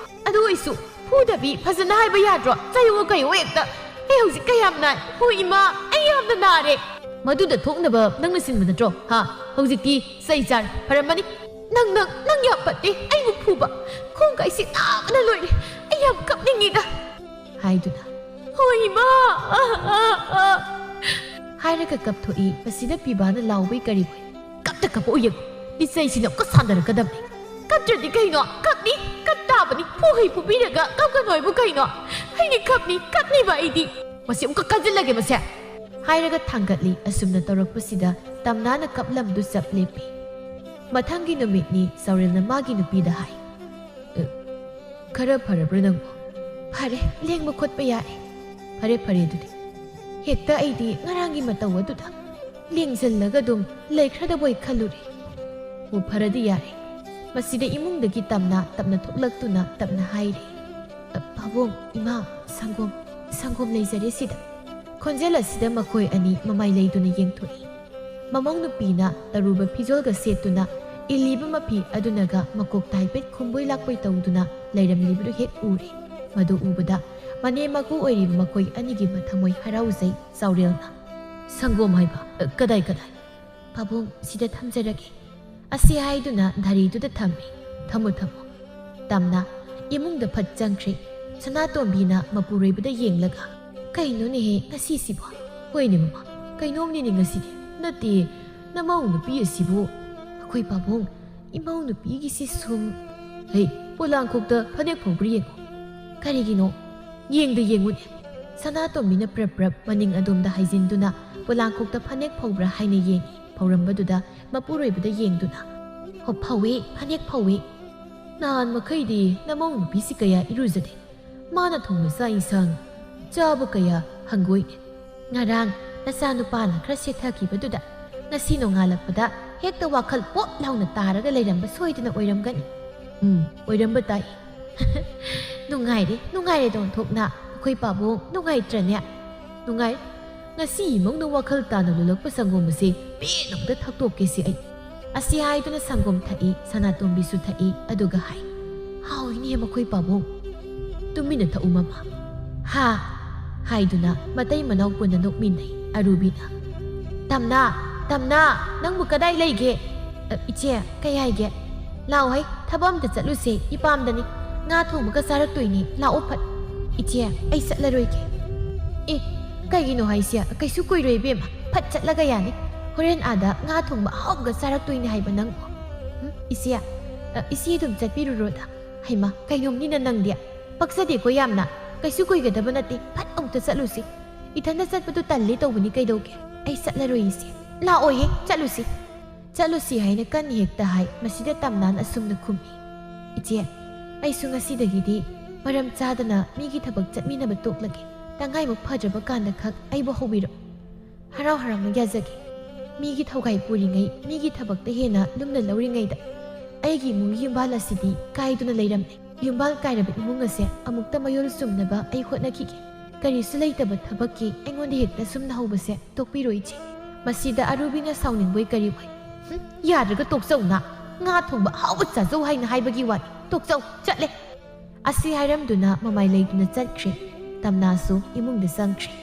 ꯑꯗꯨ ꯑꯣꯏꯁꯨ ꯐꯨꯗꯕꯤ ꯐꯖꯅ ꯍꯥꯏꯕ ꯌꯥꯗ꯭ꯔꯣ ꯀꯩꯌꯣ ꯍꯦꯛꯇ ꯑꯩ ꯍꯧꯖꯤꯛ ꯀꯌꯥꯝ ꯅꯥꯏ ꯍꯣꯏ ꯏꯃꯥ ꯑꯩ ꯌꯥꯝꯅ ꯅꯥꯔꯦ ꯃꯗꯨꯗ ꯊꯣꯛꯅꯕ ꯅꯪꯅ ꯁꯤꯟꯕ ꯅꯠꯇ꯭ꯔꯣ ꯍꯧꯖꯤꯛꯇꯤ ꯆꯩ ꯆꯥꯔꯦ ꯐꯔꯝꯃꯅꯤ ꯅꯪ ꯌꯥꯝ ꯐꯠꯇꯦ ꯑꯩꯕꯨ ꯐꯨꯕ ꯈꯣꯡꯀꯥꯏꯁꯤ ꯅꯥꯕꯅ ꯂꯣꯏꯔꯦ ꯑꯩ ꯌꯥꯝ ꯀꯞꯅꯤꯡꯉꯤꯗ ꯍꯥꯏꯗꯨꯅ ꯍꯣꯏ ꯏꯃꯥ ꯍꯥꯏꯔꯒ ꯀꯞꯊꯣꯛꯏ ꯃꯁꯤꯗ ꯄꯤꯕꯥꯅ ꯂꯥꯎꯕꯩ ꯀꯔꯤꯕꯣꯏ ꯀꯞꯄ ꯌꯦꯡꯉꯨ ꯂꯤꯆꯩꯁꯤꯅ ꯑꯃꯨꯛꯀ ꯁꯥꯟꯅꯔꯛꯀꯗꯕꯅꯤ ꯀꯞꯇ꯭ꯔꯗꯤ ꯀꯩꯅꯣ ꯀꯞ ꯇꯥꯕꯅꯤ ꯐꯨꯍꯩ ꯐꯨꯕꯤꯔꯒ ꯀꯞꯀꯅꯣꯏꯕꯨ ꯀꯩꯅꯣ ꯑꯩꯗꯤ ꯀꯞꯅꯤꯕ ꯑꯩꯗꯤ ꯃꯁꯤ ꯑꯃꯨꯛꯀ ꯀꯟꯁꯤꯜꯂꯒꯦ ꯃꯁꯦ ꯍꯥꯏꯔꯒ ꯊꯥꯡꯒꯠꯂꯤ ꯑꯁꯨꯝꯅ ꯇꯧꯔꯛꯄꯁꯤꯗ ꯇꯝꯅꯥꯅ ꯀꯞꯂꯝꯗꯨ ꯆꯞ ꯂꯦꯞꯄꯤ ꯃꯊꯪꯒꯤ ꯅꯨꯃꯤꯠꯅꯤ ꯆꯥꯎꯔꯦꯜꯅ ꯃꯥꯒꯤ ꯅꯨꯄꯤꯗ ꯍꯥꯏ ꯈꯔ ꯐꯔꯕ꯭ꯔꯥ ꯅꯪꯕꯨ ꯐꯔꯦ ꯂꯦꯡꯕ ꯈꯣꯠꯄ ꯌꯥꯔꯦ ꯐꯔꯦ ꯑꯗꯨꯗꯤ ꯍꯦꯛꯇ ꯑꯩꯗꯤ ꯉꯔꯥꯡꯒꯤ ꯃꯇꯧ ꯑꯗꯨꯗ ꯂꯦꯡꯖꯜꯂꯒ ꯑꯗꯨꯝ ꯂꯩꯈ꯭ꯔꯗꯕꯣꯏ ꯈꯜꯂꯨꯔꯦ ꯐꯔꯗꯤ ꯌꯥꯔꯦ ꯃꯁꯤꯗ ꯏꯃꯨꯡꯗꯒꯤ ꯇꯞꯅ ꯊꯣꯛꯂꯛꯇꯨꯅ ꯇꯞꯅ ꯍꯥꯏꯔꯦ ꯄꯥꯕꯨꯡ ꯏꯃꯥ ꯁꯪꯒꯣꯝ ꯂꯩꯖꯔꯦ ꯁꯤꯗ ꯈꯣꯟꯖꯦꯜ ꯑꯁꯤꯗ ꯃꯈꯣꯏ ꯑꯅꯤ ꯃꯃꯥꯏ ꯂꯩꯗꯨꯅ ꯌꯦꯡꯊꯣꯛꯏ ꯃꯃꯧ ꯅꯨꯄꯤꯅ ꯇꯔꯨꯕ ꯐꯤꯖꯣꯜꯒ ꯁꯦꯠꯇꯨꯅ ꯏꯜꯂꯤꯕ ꯃꯐꯤ ꯑꯗꯨꯅꯒ ꯃꯀꯣꯛꯇ ꯍꯥꯏꯐꯦꯠ ꯈꯨꯝꯕꯣꯏ ꯂꯥꯛꯄꯣꯏ ꯇꯧꯗꯨꯅ ꯂꯩꯔꯝꯂꯤꯕꯗꯨ ꯍꯦꯛ ꯎꯔꯦ ꯃꯗꯨ ꯎꯕꯗ ꯃꯅꯦ ꯃꯀꯨ ꯑꯣꯏꯔꯤꯕ ꯃꯈꯣꯏ ꯑꯅꯤꯒꯤ ꯃꯊꯃꯣꯏ ꯍꯔꯥꯎꯖꯩ ꯆꯥꯎꯔꯦꯜꯅ ꯁꯪꯒꯣꯝ ꯍꯥꯏꯕ ꯀꯗꯥꯏ ꯄꯥꯕꯨꯡ ꯁꯤꯗ ꯊꯝꯖꯔꯒꯦ ꯑꯁꯤ ꯍꯥꯏꯗꯨꯅ ꯙꯥꯔꯤꯗꯨꯗ ꯊꯝꯃꯤ ꯊꯝꯃꯣ ꯇꯝꯅ ꯏꯃꯨꯡꯗ ꯐꯠ ꯆꯪꯈ꯭ꯔꯦ ꯁꯅꯥꯇꯣꯝꯕꯤꯅ ꯃꯄꯨꯔꯣꯏꯕꯗ ꯌꯦꯡꯂꯒ ꯀꯩꯅꯣꯅꯦꯍꯦ ꯉꯁꯤꯁꯤꯕꯣ ꯍꯣꯏꯅꯦ ꯃꯃꯥ ꯀꯩꯅꯣꯝꯅꯤꯅꯦ ꯉꯁꯤꯗꯤ ꯅꯠꯇꯦ ꯅꯃꯧ ꯅꯨꯄꯤ ꯑꯁꯤꯕꯨ ꯑꯩꯈꯣꯏ ꯄꯥꯕꯨꯡ ꯏꯃꯧ ꯅꯨꯄꯤꯒꯤꯁꯤ ꯁꯨꯝ ꯄꯣꯂꯥꯡꯈꯣꯛꯇ ꯐꯅꯦꯛ ꯐꯧꯕ꯭ꯔꯥ ꯌꯦꯡꯉꯣ ꯀꯔꯤꯒꯤꯅꯣ ꯌꯦꯡꯉꯨꯅꯦ ꯁꯅꯥꯇꯣꯝꯕꯤꯅ ꯄ꯭ꯔꯞ ꯃꯅꯤꯡ ꯑꯗꯣꯝꯗ ꯍꯥꯏꯖꯤꯟꯗꯨꯅ ꯄꯣꯂꯥꯡꯈꯣꯛꯇ ꯐꯅꯦꯛ ꯐꯧꯕ꯭ꯔꯥ ꯍꯥꯏꯅ ꯌꯦꯡꯉꯤ ꯐꯧꯔꯝꯕꯗꯨꯗ ꯃꯄꯨꯔꯣꯏꯕꯗ ꯌꯦꯡꯗꯨꯅ ꯐꯧꯋꯦ ꯐꯅꯦꯛ ꯐꯧꯋꯦ ꯅꯍꯥꯟ ꯃꯈꯩꯗꯤ ꯅꯃꯧ ꯅꯨꯄꯤꯁꯤ ꯀꯌꯥ ꯏꯔꯨꯖꯗꯦ ꯃꯥꯅ ꯊꯣꯡꯕ ꯆꯥꯛ ꯏꯟꯁꯥꯡ ꯆꯥꯕ ꯀꯌꯥ ꯍꯪꯒꯣꯏꯅꯦ ꯉꯔꯥꯡ ꯅꯆꯥꯅꯨꯄꯥꯅ ꯈꯔ ꯁꯦꯠꯊꯈꯤꯕꯗꯨꯗ ꯉꯁꯤ ꯅꯣꯡꯉꯥꯜꯂꯛꯄꯗ ꯍꯦꯛꯇ ꯋꯥꯈꯜ ꯄꯣꯞ ꯂꯥꯎꯅ ꯇꯥꯔꯒ ꯂꯩꯔꯝꯕ ꯁꯣꯏꯗꯅ ꯑꯣꯏꯔꯝꯒꯅꯤ ꯑꯣꯏꯔꯝꯕ ꯇꯥꯏ ꯅꯨꯡꯉꯥꯏꯔꯦ ꯗꯣꯟꯊꯣꯛꯅ ꯑꯩꯈꯣꯏ ꯄꯥꯕꯨꯡ ꯅꯨꯡꯉꯥꯏꯇ꯭ꯔꯅꯦ ꯅꯨꯡꯉꯥꯏ ꯉꯁꯤ ꯏꯃꯧꯅ ꯋꯥꯈꯜ ꯇꯥꯅ ꯂꯣꯜꯂꯛꯄ ꯁꯪꯒꯣꯝ ꯑꯁꯤ ꯄꯦꯟꯅ ꯑꯝꯇ ꯊꯛꯇꯣꯛꯀꯦꯁꯤ ꯑꯩ ꯑꯁꯤ ꯍꯥꯏꯗꯨꯅ ꯁꯪꯒꯣꯝ ꯊꯛꯏ ꯁꯅꯥꯇꯣꯝꯕꯤꯁꯨ ꯊꯛꯏ ꯑꯗꯨꯒ ꯍꯥꯏ ꯍꯥꯎꯏꯅꯦ ꯃꯈꯣꯏ ꯄꯥꯕꯨꯡ ꯇꯨꯃꯤꯟꯅ ꯊꯛꯎ ꯃꯃꯥ ꯍꯥꯏꯗꯨꯅ ꯃꯇꯩ ꯃꯅꯥꯎ ꯄꯨꯟꯅ ꯅꯣꯛꯃꯤꯟꯅꯩ ꯑꯔꯨꯕꯤꯅ Tamna, Tamna, nang buka dai leige. Iche, kay haige. Lao hai, thabam da chatlusi, ipam dani. Nga thong buka sarak tuini, lao phat. Iche, ai satlaroi ke. Kaigino haisia, kaisu kuiroi bema, phat chatlaga yani. Horen ada nga thong ba hawga sarak tuini haiba nang. Isia, isi dum chatpiru roda. Haima, kainom ni na nang dia. Pagsadi ko yamna, kaisu kuigadaba nati, phat amta chatlusi. Ithana chatpatu talli tawbani kaidoge. Ai satlaroi isi. Laoi he, chatlusi. Chatlusi haina kan hekta hai, masida tamnan asumna khumi. Iche, ai su ngasidagidi maram chadana migi thabak chatminaba toklage. Tangai mu phadraba kanda khak ai bo hobiro. Harau haram yajagi. Migi thaugai puringai, migi thabak ta hena lumna lauringai da. Aigi mu yumbal asidi kaiduna leiramne. Yumbal kairaba imung ase amukta mayol sumnaba ai hotnakige. Karisu leitaba thabakki aingonde hekta sumna hobase tokpiro ichi. Masida arubina sauningboy kari boy. Yadraga tokchau na. Nga thongba hawa chajau haina haibagi wani. Tokchau chatle. Asi hairamduna mamai leiduna chatkre. Tamnasu imungda sangkre.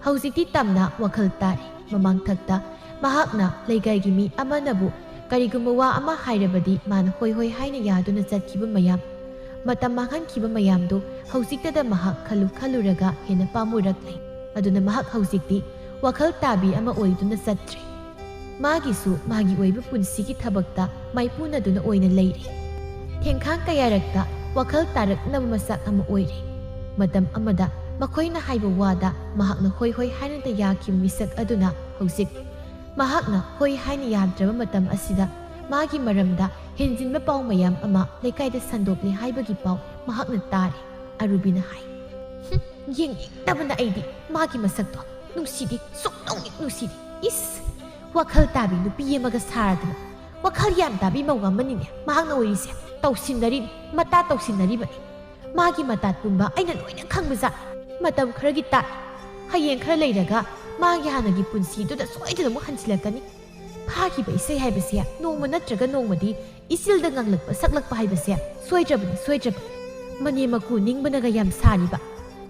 Hauzikti tamna wakhal tari. Mamang thakta mahakna leigaigi mi amanabu karigumba wa ama hairabadi man hoi hoi haina yaduna chatkiba mayam. Matam manghankhiba mayamdu hauziktada mahak khaluraga hena pamuraklei. Aduna mahak hauzikti wakhal tabi ama oiduna chatre. Magisu magi oiba punsigi thabakta maipunaduna oina leire. Thengkhang kayarakta wakhal taraknaba masak ama oire. Matam amada makoina haiba wada mahakna hoi hoi haina ta yakim misak aduna hauzik. Mahakna hoi haina yadraba matam asida magi maramda henjinba pau mayam ama lekaida sandopli haibagi pau mahakna tare. Arubina hai. Yeng tabana aidi magi masakto nusidi soknong nusidi. Is wakhal tabi nupi yemaga saradana. Wakhal yam tabi mawamanine mahakna oirise tausinari mata tausinari bani. Magi matat pumba aina loina khangbaza. Matam kharagi ta hayeng khara leiraga magi hanagi punsi duda soidana mu hansilakani. Phagi ba isai haibase nongma natraga nongmadi isilda nganglakpa saklakpa haibase soidrabani. Mane maku ningbanaga yam sariba.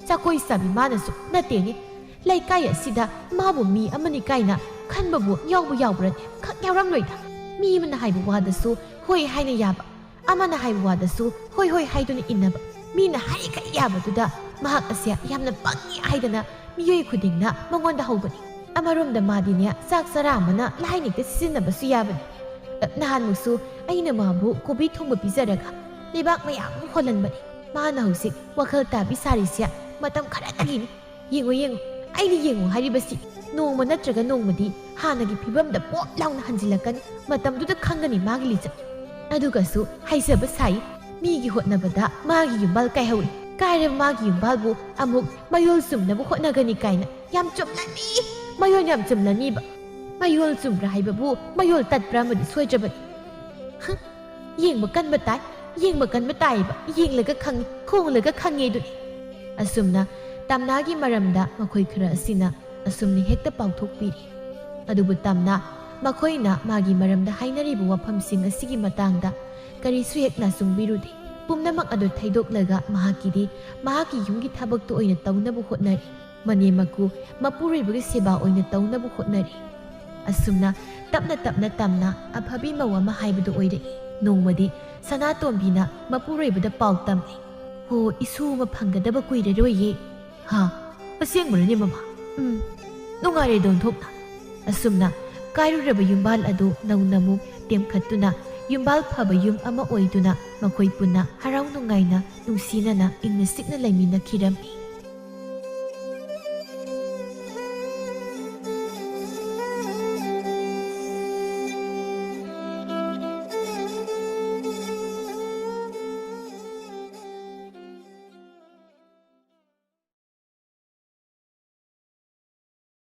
Chakoi sabi manasu nateni. Laikai asida mabu mi amani kaina khanbabu yawbrane khak yawramloida. Mi mana haibu wadasu hoi haina yaba. Amana haibu wadasu hoi hoi haiduna innaba. Mina hai ka yaba duda mahak asya yamna bangi haidana miyoi khudingna mangonda hobani. Amaromda madine sak saramana lainikta sisinnabasu yabani. Nahan musu aina mabu kobi thongba pizaraga lebak mayam holanbani. Mana husik wakhal tabi sarisya matam kharatagini. Yengo aini yengo haribasi nongma natraga nongmadi hanagi phibamda pop launa hanjilakani matamduda khangani magi licha. Adugasu haisaba sai migi hotnabada magi yumbal kaihawi. Kairab magi yumbalbu amuk mayol sumnabu hotnagani kaina yam chumlani. Mayol yam chumlani ba. Mayol sumra haibabu mayol tatpra madi soidrabani. Yengba kanba tai ba yenglaga khangi khonglaga khangi duni. Asumna tamnagi maramda makhoi khara asina asumni hekta pauthokpiri. Adubu tamna makoina magi maramda hainaribu waphamsing asigi matangda karisu hekna sungbirudi. Pumnamak adu thaidoklaga mahakidi mahaki yumgi thabaktu oina tawnabu hotnari. Manemaku mapuribagi seba oina tawnabu hotnari. Asumna tapna tamna aphabi mawama haibudu oire. Nongmadi Sanatombina mapuribada pau tamni. Ho isu maphangadaba kuireroye. Ha, asengmrani mama. Nungare don thokna. Asumna kairuraba yumbal adu naunamu temkhatuna yumbal phaba yum ama oiduna makhoi punna harau nungaina nungsinana ingna sikna laimina khirami.